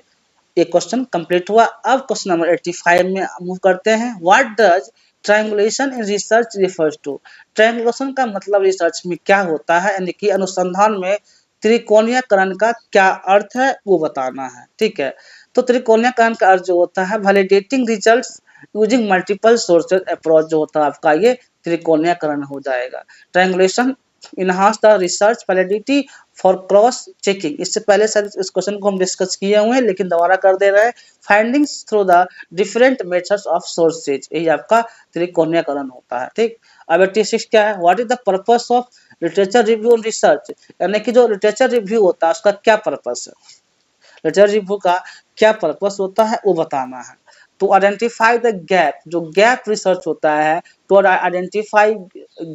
एक क्वेश्चन कंप्लीट हुआ। अब क्वेश्चन नंबर 85 में मूव करते हैं। What does triangulation in research refers to? Triangulation का मतलब रिसर्च में क्या होता है, यानी कि अनुसंधान में त्रिकोणीयकरण का क्या अर्थ है वो बताना है। ठीक है, तो त्रिकोणीयकरण का अर्थ जो होता है validating results using multiple sources approach, जो होता है आपका ये त्रिकोणीयकरण हो जाएगा। Triangulation enhance the research validity for cross checking, इससे पहले सर इस क्वेश्चन को हम डिस्कस किए हुए हैं लेकिन दोबारा कर दे रहे हैं। Findings through the different methods of sources, यही आपका त्रिकोणीयकरण होता है। ठीक, अब 86 क्या है? What is the purpose of literature review and research? यानी कि जो लिटरेचर रिव्यू होता है उसका क्या पर्पस है, लिटरेचर रिव्यू का क्या पर्पस होता है वो बताना है। टू आइडेंटिफाई द गैप, जो गैप रिसर्च होता है, to identify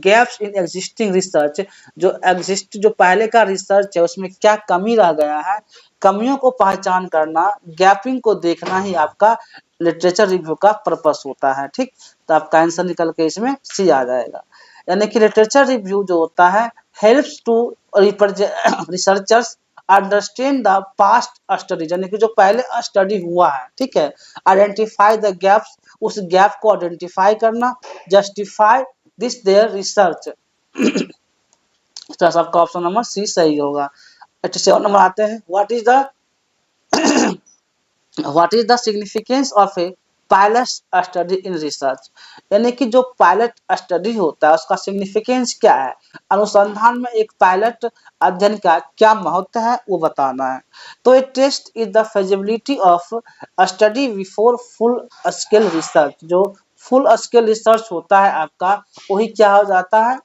gaps in existing research, जो पहले का रिसर्च है उसमें क्या कमी रह गया है, कमियों को पहचान करना, गैपिंग को देखना ही आपका लिटरेचर रिव्यू का पर्पस होता है। ठीक, तो आपका आंसर निकल के इसमें सी आ जाएगा। यानी कि लिटरेचर रिव्यू जो होता है helps to researchers understand the past study, यानी कि जो पहले स्टडी हुआ है। ठीक है, आइडेंटिफाई द गैप्स, उस गैप को आइडेंटिफाई करना, जस्टिफाई दिस देयर रिसर्च। आपका ऑप्शन नंबर सी सही होगा। 87 नंबर आते हैं। What is the significance of a pilot study in research? यानी कि जो पायलट स्टडी होता है उसका सिग्निफिकेंस क्या है, अनुसंधान में एक पायलट अध्ययन का क्या महत्व है वो बताना है। तो A test is the feasibility of study before full scale research, जो फुल स्केल रिसर्च होता है आपका वही क्या हो जाता है,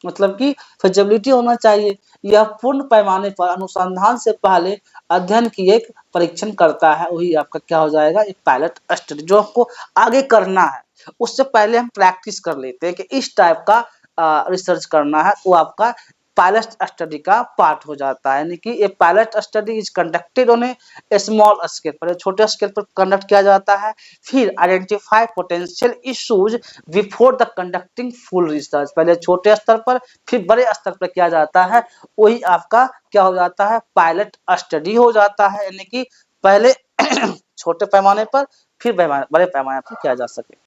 मतलब कि फेजिबिलिटी होना चाहिए, यह पूर्ण पैमाने पर अनुसंधान से पहले अध्ययन की एक परीक्षण करता है, वही आपका क्या हो जाएगा, एक पायलट स्टडी। जो आपको आगे करना है उससे पहले हम प्रैक्टिस कर लेते हैं कि इस टाइप का रिसर्च करना है, वो आपका पायलट स्टडी का पार्ट हो जाता है। यानी कि ये pilot study is conducted on A small scale, पहले छोटे स्केल पर कंडक्ट किया जाता है, फिर identify potential issues before the conducting full research, पहले छोटे स्तर पर फिर बड़े स्तर पर किया जाता है, वही आपका क्या हो जाता है, पायलट स्टडी हो जाता है। यानी कि पहले छोटे पैमाने पर फिर बड़े पैमाने पर किया जा सके।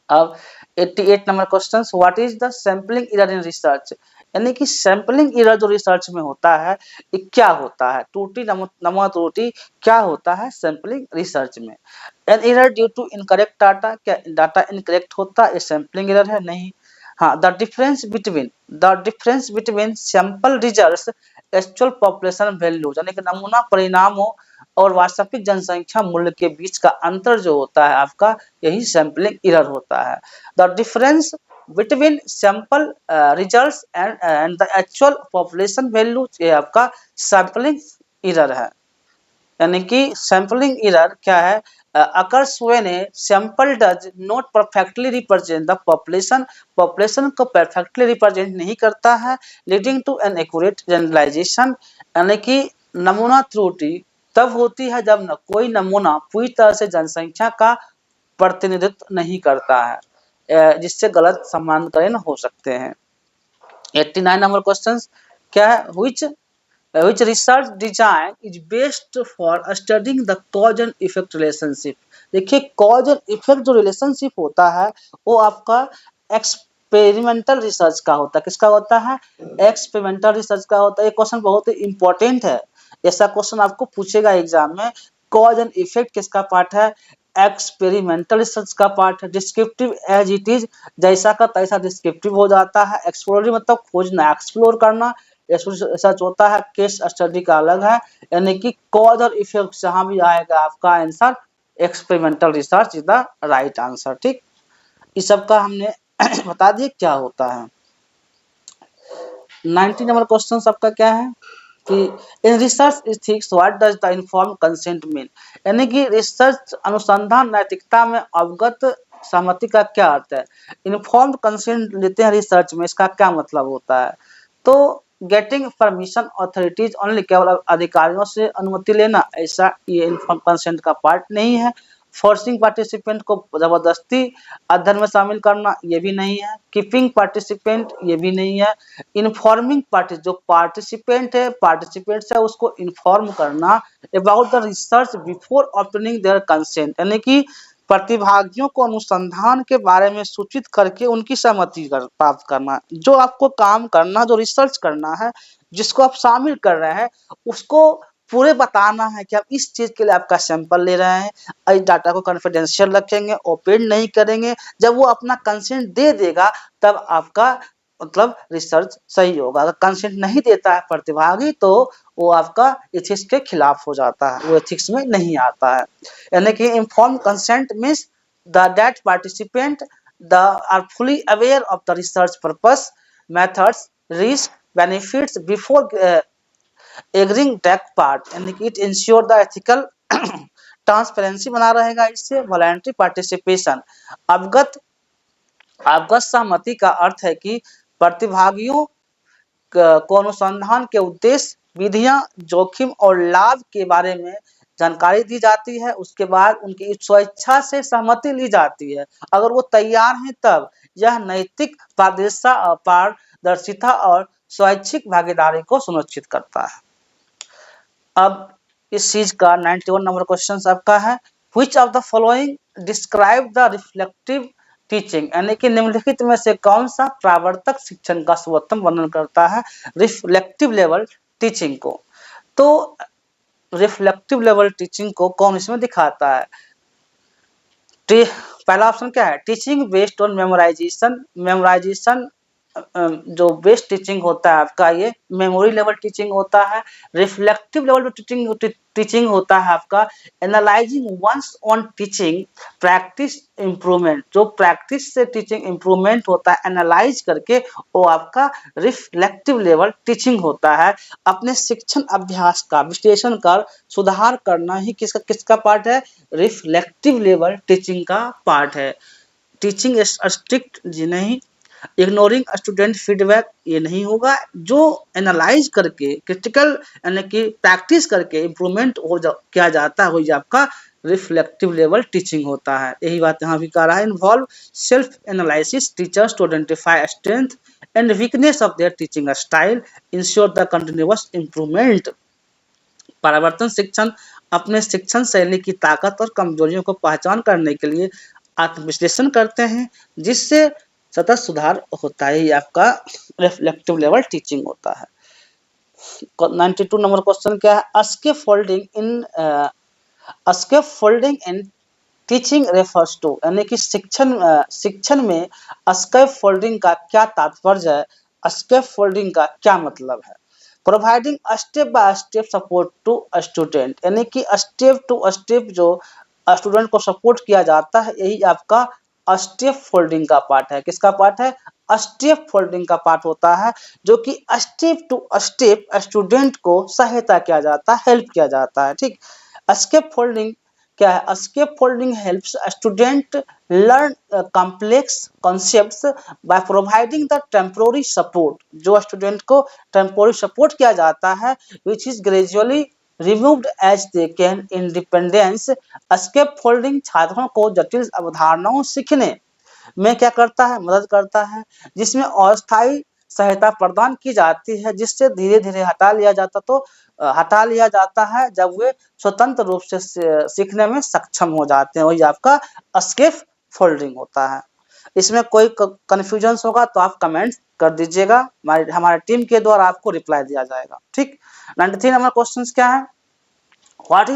अब 88 number question, what is the sampling error in research, यानी कि सैंपलिंग एरर जो रिसर्च में होता है ये क्या होता है, त्रुटि नमूना त्रुटि क्या होता है सैंपलिंग रिसर्च में। An error due to incorrect data, क्या डाटा इनकरेक्ट होता है, ये सैंपलिंग एरर है, नहीं। हाँ, the difference between sample results actual population value, यानी कि नमूना परिणामों और वास्तविक जनसंख्या मूल्य के बीच का अंतर जो होता है आपका, यही सैंपलिंग एरर होता है। The difference between sample results and the actual population value, ये आपका सैंपलिंग एरर है। यानी कि सैंपलिंग एरर क्या है, occurs when a sample does not perfectly represent the population को perfectly represent नहीं करता है, leading to an accurate generalization, यानी कि नमूना त्रुटि तब होती है जब कोई नमूना पूरी तरह से जनसंख्या का प्रतिनिधित्व नहीं करता है, जिससे गलत सामान्यकरण हो सकते हैं। 89 नंबर क्वेश्चन क्या है, which research design is best for studying the cause and effect relationship। देखिए कॉज और इफेक्ट जो रिलेशनशिप होता है वो आपका एक्सपेरिमेंटल रिसर्च का होता है, किसका होता है, एक्सपेरिमेंटल रिसर्च का होता है। ये क्वेश्चन बहुत ही इंपॉर्टेंट है, ऐसा क्वेश्चन आपको पूछेगा एग्जाम में। कॉज एंड इफेक्ट किसका पार्ट है, एक्सपेरिमेंटल रिसर्च का पार्ट है। डिस्क्रिप्टिव एज इट इज, जैसा का तैसा डिस्क्रिप्टिव हो जाता है। एक्सप्लोररी मतलब खोजना, एक्सप्लोर करना, रिसर्च होता है। केस स्टडी का अलग है, यानी कि कॉज और इफेक्ट जहां भी आएगा आपका answer experimental research is the right answer. ठीक, इस सब का हमने बता दिए क्या होता है। 90 नंबर क्वेश्चन सबका क्या है कि in research ethics what does the informed consent mean, यानी कि रिसर्च अनुसंधान नैतिकता में अवगत सहमति का क्या अर्थ है। इन्फॉर्म्ड कंसेंट लेते हैं रिसर्च में, इसका क्या मतलब होता है, तो गेटिंग परमिशन ऑथोरिटीज ओनली, केवल अधिकारियों से अनुमति लेना, ऐसा ये इन्फॉर्म्ड कंसेंट का पार्ट नहीं है। फोर्सिंग पार्टिसिपेंट को जबरदस्ती अध्ययन में शामिल करना, ये भी नहीं है। कीपिंग पार्टिसिपेंट, ये भी नहीं है। इन्फॉर्मिंग पार्टी, जो पार्टिसिपेंट्स है उसको इन्फॉर्म करना about the research before obtaining their consent, यानी कि प्रतिभागियों को अनुसंधान के बारे में सूचित करके उनकी सहमति प्राप्त करना। जो आपको काम करना, जो रिसर्च करना है, जिसको आप शामिल कर रहे हैं, उसको पूरे बताना है कि आप इस चीज के लिए आपका सैंपल ले रहे हैं, इस डाटा को कॉन्फिडेंशियल रखेंगे, ओपन नहीं करेंगे। जब वो अपना कंसेंट दे देगा तब आपका मतलब रिसर्च सही होगा। अगर कंसेंट नहीं देता है प्रतिभागी तो वो आपका एथिक्स के खिलाफ हो जाता है, वो एथिक्स में नहीं आता है। यानी कि inform consent means that participant are fully aware of the research purpose, methods, risk, benefits before agreeing take part, यानी कि it ensure the ethical transparency बना रहेगा इससे। वॉलंटरी पार्टिसिपेशन, अवगत सहमति का अर्थ है कि प्रतिभागियों को अनुसंधान के उद्देश्य, विधियां, जोखिम और लाभ के बारे में जानकारी दी जाती है, उसके बाद उनकी स्वेच्छा से सहमति ली जाती है। अगर वो तैयार हैं तब यह नैतिक पारदर्शिता और स्वैच्छिक भागीदारी को सुनिश्चित करता है। अब इस चीज का 91 नंबर क्वेश्चन आपका है, which of the following describe the reflective teaching, यानी कि निम्नलिखित में से कौन सा प्रावर्तक शिक्षण का सर्वोत्तम वर्णन करता है रिफ्लेक्टिव लेवल टीचिंग को। तो रिफ्लेक्टिव लेवल टीचिंग को कौन इसमें दिखाता है, पहला ऑप्शन क्या है, टीचिंग बेस्ड ऑन मेमोराइजेशन, जो बेस्ट टीचिंग होता है आपका ये मेमोरी लेवल टीचिंग होता है। रिफ्लेक्टिव लेवल टीचिंग होता है आपका analysing one's own teaching practice improvement, जो प्रैक्टिस से टीचिंग इंप्रूवमेंट होता है एनालाइज करके, वो आपका रिफ्लेक्टिव लेवल टीचिंग होता है। अपने शिक्षण अभ्यास का विश्लेषण कर सुधार करना ही किसका पार्ट है, रिफ्लेक्टिव लेवल टीचिंग का पार्ट है। टीचिंग स्ट्रिक्ट जी नहीं, इग्नोरिंग स्टूडेंट फीडबैक ये नहीं होगा। जो एनालाइज करके क्रिटिकल यानी कि प्रैक्टिस करके इम्प्रूवमेंट किया जाता है वही आपका रिफ्लेक्टिव लेवल टीचिंग होता है। यही बात यहाँ भी कह रहा है। Involve self analysis teachers to identify strength and weakness of their teaching style, ensure the continuous improvement. परावर्तन शिक्षण अपने शिक्षण शैली की ताकत और कमजोरियों को पहचान करने के लिए आत्मविश्लेषण करते हैं, जिससे सतत सुधार होता है। ये आपका रिफ्लेक्टिव लेवल टीचिंग होता है। 92 नंबर क्वेश्चन क्या है? Scaffolding in teaching refers to, यानी कि शिक्षण में स्केप फोल्डिंग का क्या तात्पर्य है? स्केप फोल्डिंग का क्या मतलब है? Providing step by step support to student, यानी कि स्टेप टू स्टेप जो स्टूडेंट को सपोर्ट किया जाता है, यही आपका स्टेप फोल्डिंग का पार्ट है। किसका पार्ट है? स्टेप फोल्डिंग का पार्ट होता है, जो कि स्टेप टू स्टेप स्टूडेंट को सहायता किया जाता है, हेल्प किया जाता है। ठीक, स्केप फोल्डिंग क्या है? Scaffolding helps student learn complex concepts by providing the temporary support. जो स्टूडेंट को टेम्पोररी सपोर्ट किया जाता है, which is gradually removed as they can independence. Scaffolding छात्रों को जटिल अवधारणाओं सीखने में क्या करता है? मदद करता है, जिसमें अस्थायी सहायता प्रदान की जाती है, जिससे धीरे धीरे हटा लिया जाता है जब वे स्वतंत्र रूप से सीखने में सक्षम हो जाते हैं। वही आपका स्केप फोल्डिंग होता है। इसमें कोई कंफ्यूजन होगा तो आप कमेंट कर दीजिएगा, हमारे टीम के द्वारा आपको रिप्लाई दिया जाएगा। ठीक, 93 नंबर क्वेश्चन क्या है? What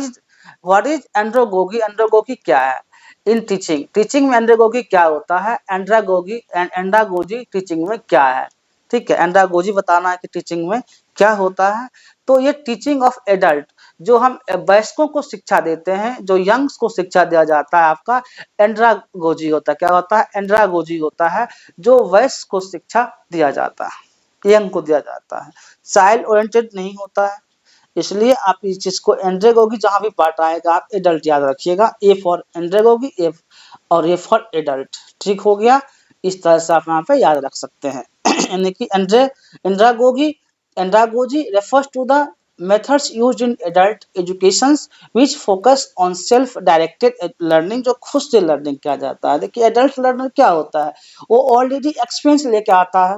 is एंड्रोगोगी? एंड्रोगोगी क्या है? इन टीचिंग में एंड्रोगोगी क्या होता है? एंड्रागोगी एंड एंडागोजी टीचिंग में क्या है? ठीक है, एंड्रागोजी बताना है कि टीचिंग में क्या होता है। तो ये टीचिंग ऑफ एडल्ट, जो हम वयस्कों को शिक्षा देते हैं, जो यंग्स को शिक्षा दिया जाता है, आपका एंड्रागोजी होता है। क्या होता है? एंड्रागोजी होता है, जो वयस्क को शिक्षा दिया जाता है, यंग को दिया जाता है। चाइल्ड ओरिएंटेड नहीं होता है, इसलिए आप इस चीज को एंड्रेगोगी जहां भी पार्ट आएगा आप एडल्ट याद रखिएगा। ए फॉर एंड्रेगोगी, ए और ए फॉर एडल्ट। ठीक हो गया, इस तरह से आप यहाँ पे याद रख सकते हैं। यानी कि andragogy refers to the methods used in adult educations which focus on self directed learning, जो खुद से लर्निंग किया जाता है। देखिए एडल्ट लर्नर क्या होता है? वो ऑलरेडी एक्सपीरियंस लेके आता है,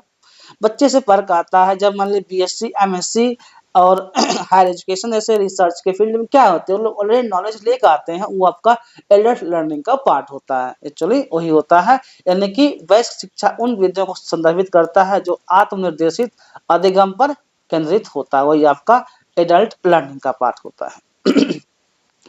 बच्चे से फर्क आता है। जब मान ली बीएससी, एमएससी और हायर एजुकेशन ऐसे रिसर्च के फील्ड में क्या होते हैं, वो लोग ऑलरेडी नॉलेज लेकर आते हैं, वो आपका एडल्ट लर्निंग का पार्ट होता है। एक्चुअली वही होता है, यानी कि वयस्क शिक्षा उन विधियों को संदर्भित करता है जो आत्मनिर्देशित अधिगम पर केंद्रित होता है, वही आपका एडल्ट लर्निंग का पार्ट होता है।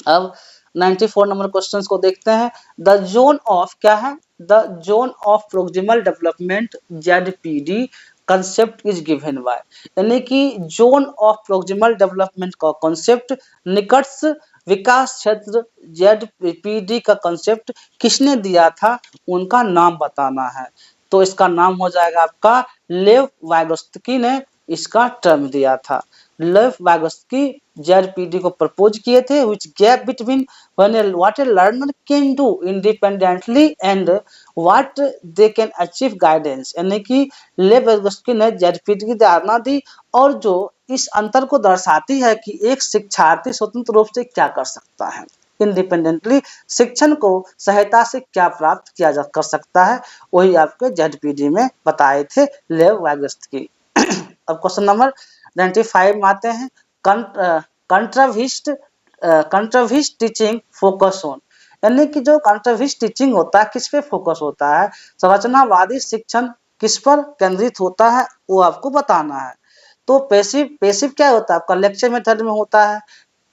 अब 94 नंबर क्वेश्चंस को देखते हैं। द जोन ऑफ क्या है? The zone of proximal development ZPD concept is given by, यानी कि जोन ऑफ प्रोक्सिमल डेवलपमेंट का कॉन्सेप्ट, निकट विकास क्षेत्र ZPD का कॉन्सेप्ट किसने दिया था? उनका नाम बताना है। तो इसका नाम हो जाएगा आपका लेव वाइगोत्स्की ने इसका टर्म दिया था। लेव वाइगोत्स्की ZPD को प्रपोज किए थे, which gap between what a learner can do independently and what they can achieve guidance, यानी कि लेव वाइगोत्स्की ने ZPD की धारणा दी और जो इस अंतर को दर्शाती है कि एक शिक्षार्थी स्वतंत्र रूप से क्या कर सकता है, इंडिपेंडेंटली शिक्षण को सहायता से क्या प्राप्त किया जा कर सकता है, वही आपके ZPD में बताए थे लेव वाइगोत्स्की। अब क्वेश्चन नंबर 95 में आते हैं। कंट्राविस्ट टीचिंग फोकस ऑन, यानी कि जो कंट्राविस्ट टीचिंग होता है किस पे फोकस होता है? संरचनावादी शिक्षण किस पर केंद्रित होता है, वो आपको बताना है। तो पैसिव क्या होता है? आपका लेक्चर मेथड में होता है,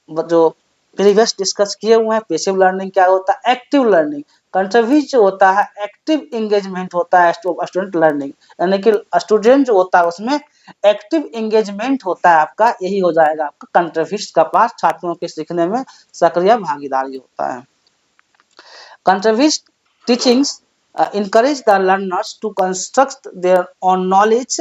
जो प्रीवियस डिस्कस किए हुए हैं। पैसिव लर्निंग क्या होता है? Active learning. कंट्राविस्ट जो होता है एक्टिव एंगेजमेंट होता है स्टूडेंट लर्निंग, यानी कि स्टूडेंट जो होता है उसमें एक्टिव एंगेजमेंट होता है आपका, यही हो जाएगा आपका कंट्राविस्ट का पार्ट, छात्रों के सीखने में सक्रिय भागीदारी होता है। कंट्राविस्ट teachings encourage the learners to construct their own knowledge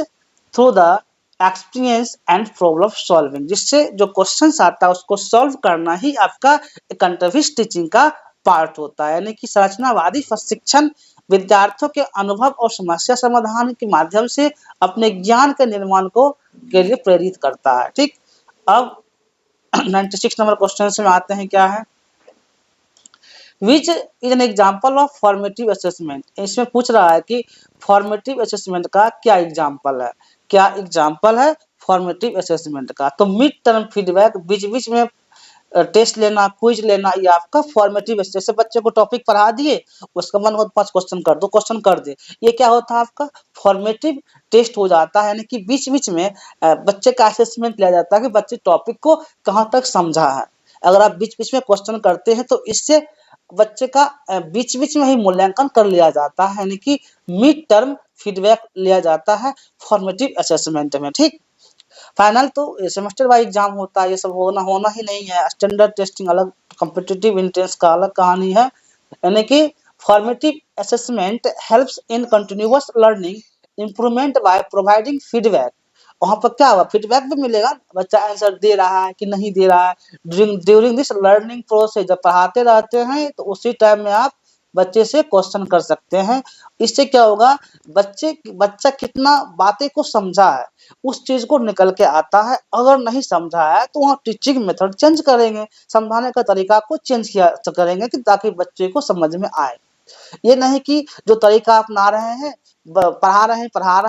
through the experience and problem solving, जिससे जो क्वेश्चंस आता है उसको सॉल्व करना ही आपका कंट्राविस्ट टीचिंग का पार्ट होता है। यानी कि संरचनावादी शिक्षण विद्यार्थियों के अनुभव और समस्या समाधान के माध्यम से अपने ज्ञान के निर्माण को के लिए प्रेरित करता है। ठीक, अब 96 नंबर क्वेश्चन में आते हैं, क्या है, which is an example of formative assessment. इसमें पूछ रहा है कि फॉर्मेटिव असेसमेंट का क्या एग्जाम्पल है, क्या एग्जाम्पल है फॉर्मेटिव असेसमेंट का। तो मिड टर्म फीडबैक, बीच बीच में टेस्ट लेना, क्विज लेना, ये आपका फॉर्मेटिव। जैसे बच्चे को टॉपिक पढ़ा दिए, उसका मन हो 5 क्वेश्चन कर दो, क्वेश्चन कर दे, ये क्या होता है आपका फॉर्मेटिव टेस्ट हो जाता है। यानी कि बीच बीच में बच्चे का असेसमेंट लिया जाता है कि बच्चे टॉपिक को कहाँ तक समझा है। अगर आप बीच बीच में क्वेश्चन करते हैं तो इससे बच्चे का बीच बीच में ही मूल्यांकन कर लिया जाता है, यानी कि मिड टर्म फीडबैक लिया जाता है फॉर्मेटिव असेसमेंट में। ठीक, फाइनल तो सेमेस्टर वाइज एग्जाम होता है, ये सब होना ही नहीं है। स्टैंडर्ड टेस्टिंग अलग, कॉम्पिटिटिव एंट्रेंस का अलग कहानी है। यानी कि formative assessment helps in continuous learning improvement by providing feedback. वहाँ पर क्या हुआ, फीडबैक भी मिलेगा, बच्चा आंसर दे रहा है कि नहीं दे रहा है। ड्यूरिंग दिस लर्निंग प्रोसेस, जब पढ़ाते रहते हैं तो उसी टाइम में आप बच्चे से क्वेश्चन कर सकते हैं। इससे क्या होगा, बच्चा कितना बातें को समझा है उस चीज को निकल के आता है। अगर नहीं समझा है तो वहाँ टीचिंग मेथड चेंज करेंगे, समझाने का तरीका को चेंज किया करेंगे कि ताकि बच्चे को समझ में आए। ये नहीं कि जो तरीका अपना रहे हैं, पढ़ा रहे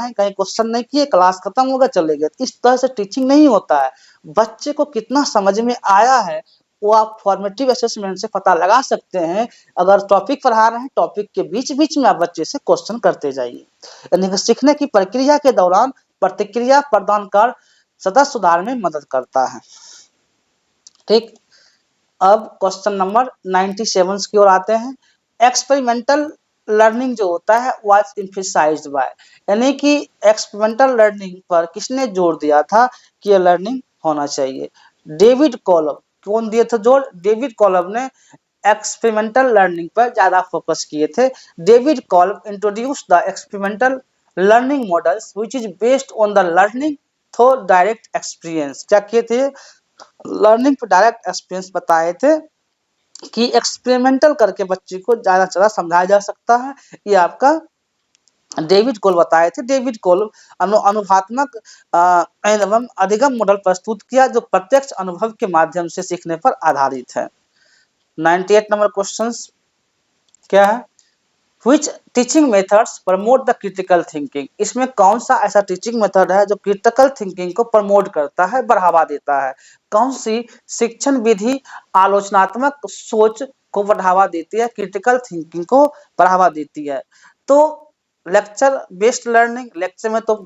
हैं, कहीं क्वेश्चन नहीं किए, क्लास खत्म हो गया, चले गए, इस तरह से टीचिंग नहीं होता है। बच्चे को कितना समझ में आया है वो आप फॉर्मेटिव असेसमेंट से पता लगा सकते हैं। अगर टॉपिक पढ़ा रहे हैं, टॉपिक के बीच बीच में आप बच्चे से क्वेश्चन करते जाइए। यानी कि सीखने की प्रक्रिया के दौरान प्रतिक्रिया प्रदान कर सतत सुधार में मदद करता है। ठीक, अब क्वेश्चन नंबर 97 की ओर आते हैं। एक्सपेरिमेंटल लर्निंग जो होता है वाज एम्फसाइज्ड बाय, यानी कि एक्सपेरिमेंटल लर्निंग पर किसने जोर दिया था कि ये लर्निंग होना चाहिए। डेविड कॉलम, कौन दिए थे जोर, डेविड कॉलम ने एक्सपेरिमेंटल लर्निंग पर ज्यादा फोकस किए थे। David column introduce the experimental learning models which is based on the learning through direct experience. क्या किए थे, लर्निंग पर डायरेक्ट एक्सपीरियंस बताए थे कि एक्सपेरिमेंटल करके बच्चे को ज्यादा से ज्यादा समझाया जा सकता है। ये आपका डेविड कोल बताए थे। डेविड कोल अनुभवात्मक एवं अधिगम मॉडल प्रस्तुत किया जो प्रत्यक्ष अनुभव के माध्यम से सीखने पर आधारित है। 98 नंबर क्वेश्चन क्या है, Which teaching methods promote the critical thinking। इसमें कौन सा ऐसा टीचिंग मेथड है जो क्रिटिकल थिंकिंग को प्रमोट करता है, बढ़ावा देता है। कौन सी शिक्षण विधि आलोचनात्मक सोच को बढ़ावा देती है, क्रिटिकल थिंकिंग को बढ़ावा देती है। तो लेक्चर बेस्ड लर्निंग, लेक्चर में तो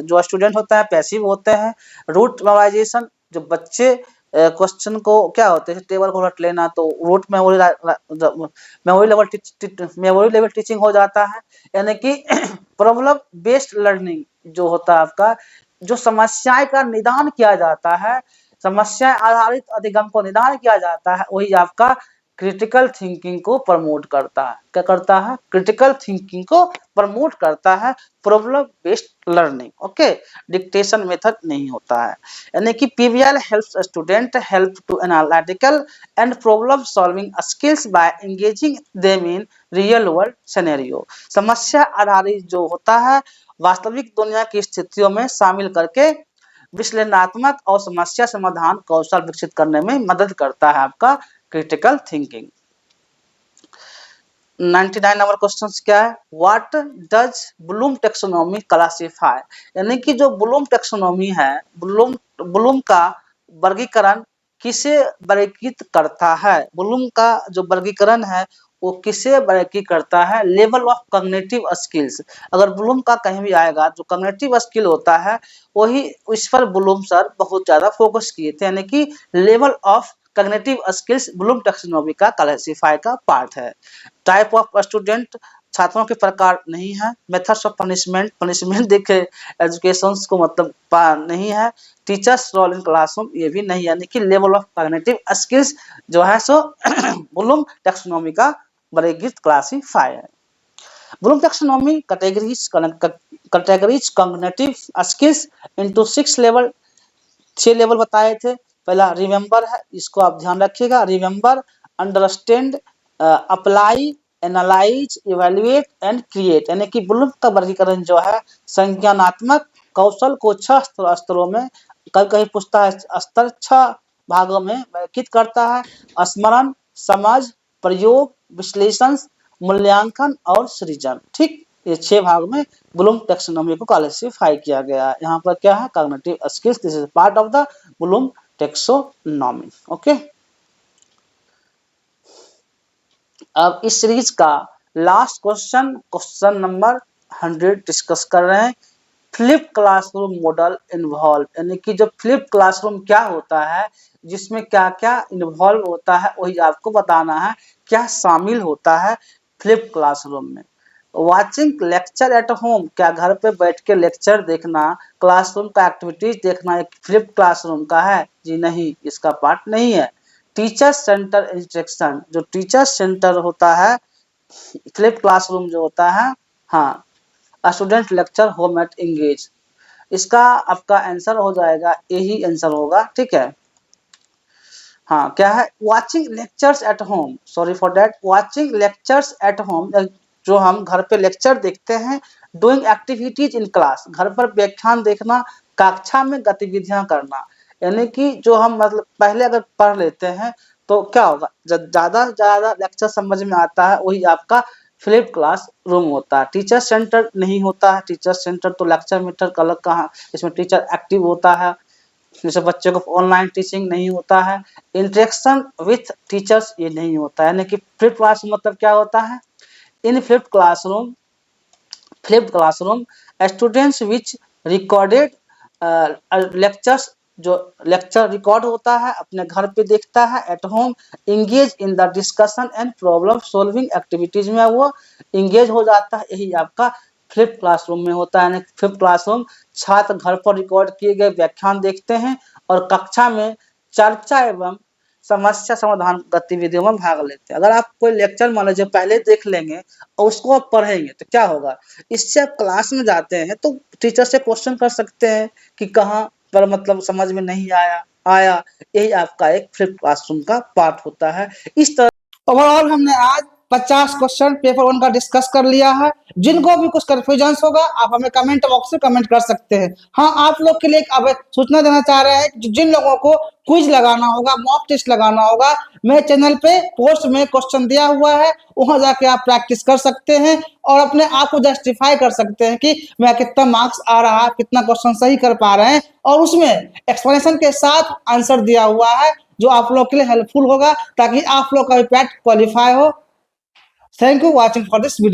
जो स्टूडेंट होता है पैसिव होते हैं। रूट मेमोराइजेशन, जो बच्चे क्वेश्चन को क्या होते हैं टेबल को रट लेना, तो रूट मेमोरी लेवल टीचिंग हो जाता है। यानी कि प्रॉब्लम बेस्ड लर्निंग जो होता है आपका, जो समस्याएं का निदान किया जाता है, समस्या आधारित अधिगम को निदान किया जाता है, वही आपका क्रिटिकल थिंकिंग को प्रमोट करता है। क्या करता है, क्रिटिकल थिंकिंग को प्रमोट करता है, problem based learning. Okay, dictation method नहीं होता है। यानी कि PBL helps student help to analytical and problem solving skills by engaging them in real world scenario. समस्या आधारित जो होता है वास्तविक दुनिया की स्थितियों में शामिल करके विश्लेषणात्मक और समस्या समाधान कौशल विकसित करने में मदद करता है आपका क्रिटिकल थिंकिंग। 99 नंबर क्वेश्चन क्या है, what does Bloom taxonomy classify. यानी कि जो ब्लूम टेक्सोनॉमी है, ब्लूम का वर्गीकरण किसे वर्गीकृत करता है। ब्लूम का जो वर्गीकरण है वो किसे वर्गीकृत करता है, लेवल ऑफ कॉग्निटिव स्किल्स। अगर ब्लूम का कहीं भी आएगा जो कॉग्निटिव स्किल होता है वही, इस पर ब्लूम सर बहुत ज्यादा फोकस किए थे। यानी कि level of cognitive skills Bloom taxonomy का क्लासिफाई का पार्ट है। टाइप ऑफ स्टूडेंट, छात्रों के प्रकार नहीं है। मेथड्स ऑफ पनिशमेंट देखे एजुकेशन को मतलब नहीं है। टीचर्स रोल इन क्लासरूम, ये भी नहीं। यानी कि लेवल ऑफ कॉग्निटिव स्किल्स जो है सो ब्लूम टेक्सोनॉमी का वर्गीकृत क्लासिफाई है। Bloom taxonomy categories cognitive skills into 6 level, 6 level बताए थे। पहला रिमेंबर है, इसको आप ध्यान रखिएगा। Remember, understand, apply, analyse, evaluate and create, यानी कि ब्लूम का वर्गीकरण जो है संज्ञानात्मक कौशल को 6 स्तरों में, कभी कभी पूछता है स्तर 6 भागों में वर्गीकृत करता है: स्मरण, समझ, प्रयोग, विश्लेषण, मूल्यांकन और सृजन। ठीक, ये 6 भाग में ब्लूम टैक्सोनॉमी को क्लासिफाई किया गया है। यहाँ पर क्या है, cognitive skills, this is part of the Bloom taxonomy. Okay, अब इस सीरीज का last question, question number 100 discuss कर रहे हैं। फ्लिप क्लासरूम मॉडल इन्वॉल्व, यानी कि जो फ्लिप क्लासरूम क्या होता है, जिसमें क्या क्या इन्वॉल्व होता है, वही आपको बताना है। क्या शामिल होता है फ्लिप क्लासरूम में? वाचिंग लेक्चर एट होम, क्या घर पे बैठ के लेक्चर देखना, क्लासरूम का एक्टिविटीज देखना एक फ्लिप क्लासरूम का है? जी नहीं, इसका पार्ट नहीं है। टीचर सेंटर इंस्ट्रक्शन, जो टीचर सेंटर होता है फ्लिप क्लासरूम जो होता है, हाँ, student lecture home at engage, इसका आपका आंसर हो जाएगा, यही आंसर होगा। ठीक है, हाँ, क्या है, watching lectures at home, sorry for that, watching lectures at home, जो हम घर पे लेक्चर देखते हैं। डूइंग एक्टिविटीज इन क्लास, घर पर व्याख्यान देखना, कक्षा में गतिविधियां करना, यानी कि जो हम मतलब पहले अगर पढ़ लेते हैं तो क्या होगा, जब ज्यादा ज्यादा लेक्चर समझ में आता है वही आपका फ्लिप क्लास रूम होता है। टीचर सेंटर नहीं होता है, टीचर सेंटर तो लेक्चर मीटर का अलग कहाँ, इसमें टीचर एक्टिव होता है, जैसे बच्चे को ऑनलाइन टीचिंग नहीं होता है। इंटरेक्शन विथ टीचर्स ये नहीं होता है, यानी कि फ्लिप क्लास मतलब क्या होता है, in flip classroom students which recorded lectures, जो लेक्चर रिकॉर्ड होता है अपने घर पे देखता है। At home engage in the discussion and problem solving activities में वो इंगेज हो जाता है, यही आपका फ्लिप क्लासरूम में होता है। यानी फ्लिप क्लासरूम छात्र घर पर रिकॉर्ड किए गए व्याख्यान देखते हैं और कक्षा में चर्चा एवं समस्या समाधान गतिविधियों में भाग लेते हैं। अगर आप कोई लेक्चर मान लीजिए पहले देख लेंगे और उसको आप पढ़ेंगे तो क्या होगा, इससे आप क्लास में जाते हैं तो टीचर से क्वेश्चन कर सकते हैं कि कहाँ पर मतलब समझ में नहीं आया, यही आपका एक फ्लिप क्लासरूम का पार्ट होता है। इस तरह ओवरऑल हमने आज 50 क्वेश्चन पेपर 1 का डिस्कस कर लिया है। जिनको भी कुछ कंफ्यूजन होगा आप हमें कमेंट बॉक्स में कमेंट कर सकते हैं। हाँ, आप लोग के लिए अब सूचना देना चाह रहे हैं कि जिन लोगों को क्विज लगाना होगा, मॉक टेस्ट लगाना होगा, मेरे चैनल पे पोस्ट में क्वेश्चन दिया हुआ है, वहां जाके आप प्रैक्टिस कर सकते हैं और अपने आप को जस्टिफाई कर सकते हैं कि मैं कितना मार्क्स आ रहा है, कितना क्वेश्चन सही कर पा रहे हैं, और उसमें एक्सप्लेनेशन के साथ आंसर दिया हुआ है जो आप लोग के लिए हेल्पफुल होगा ताकि आप लोग का पैट क्वालिफाई हो। Thank you watching for this video.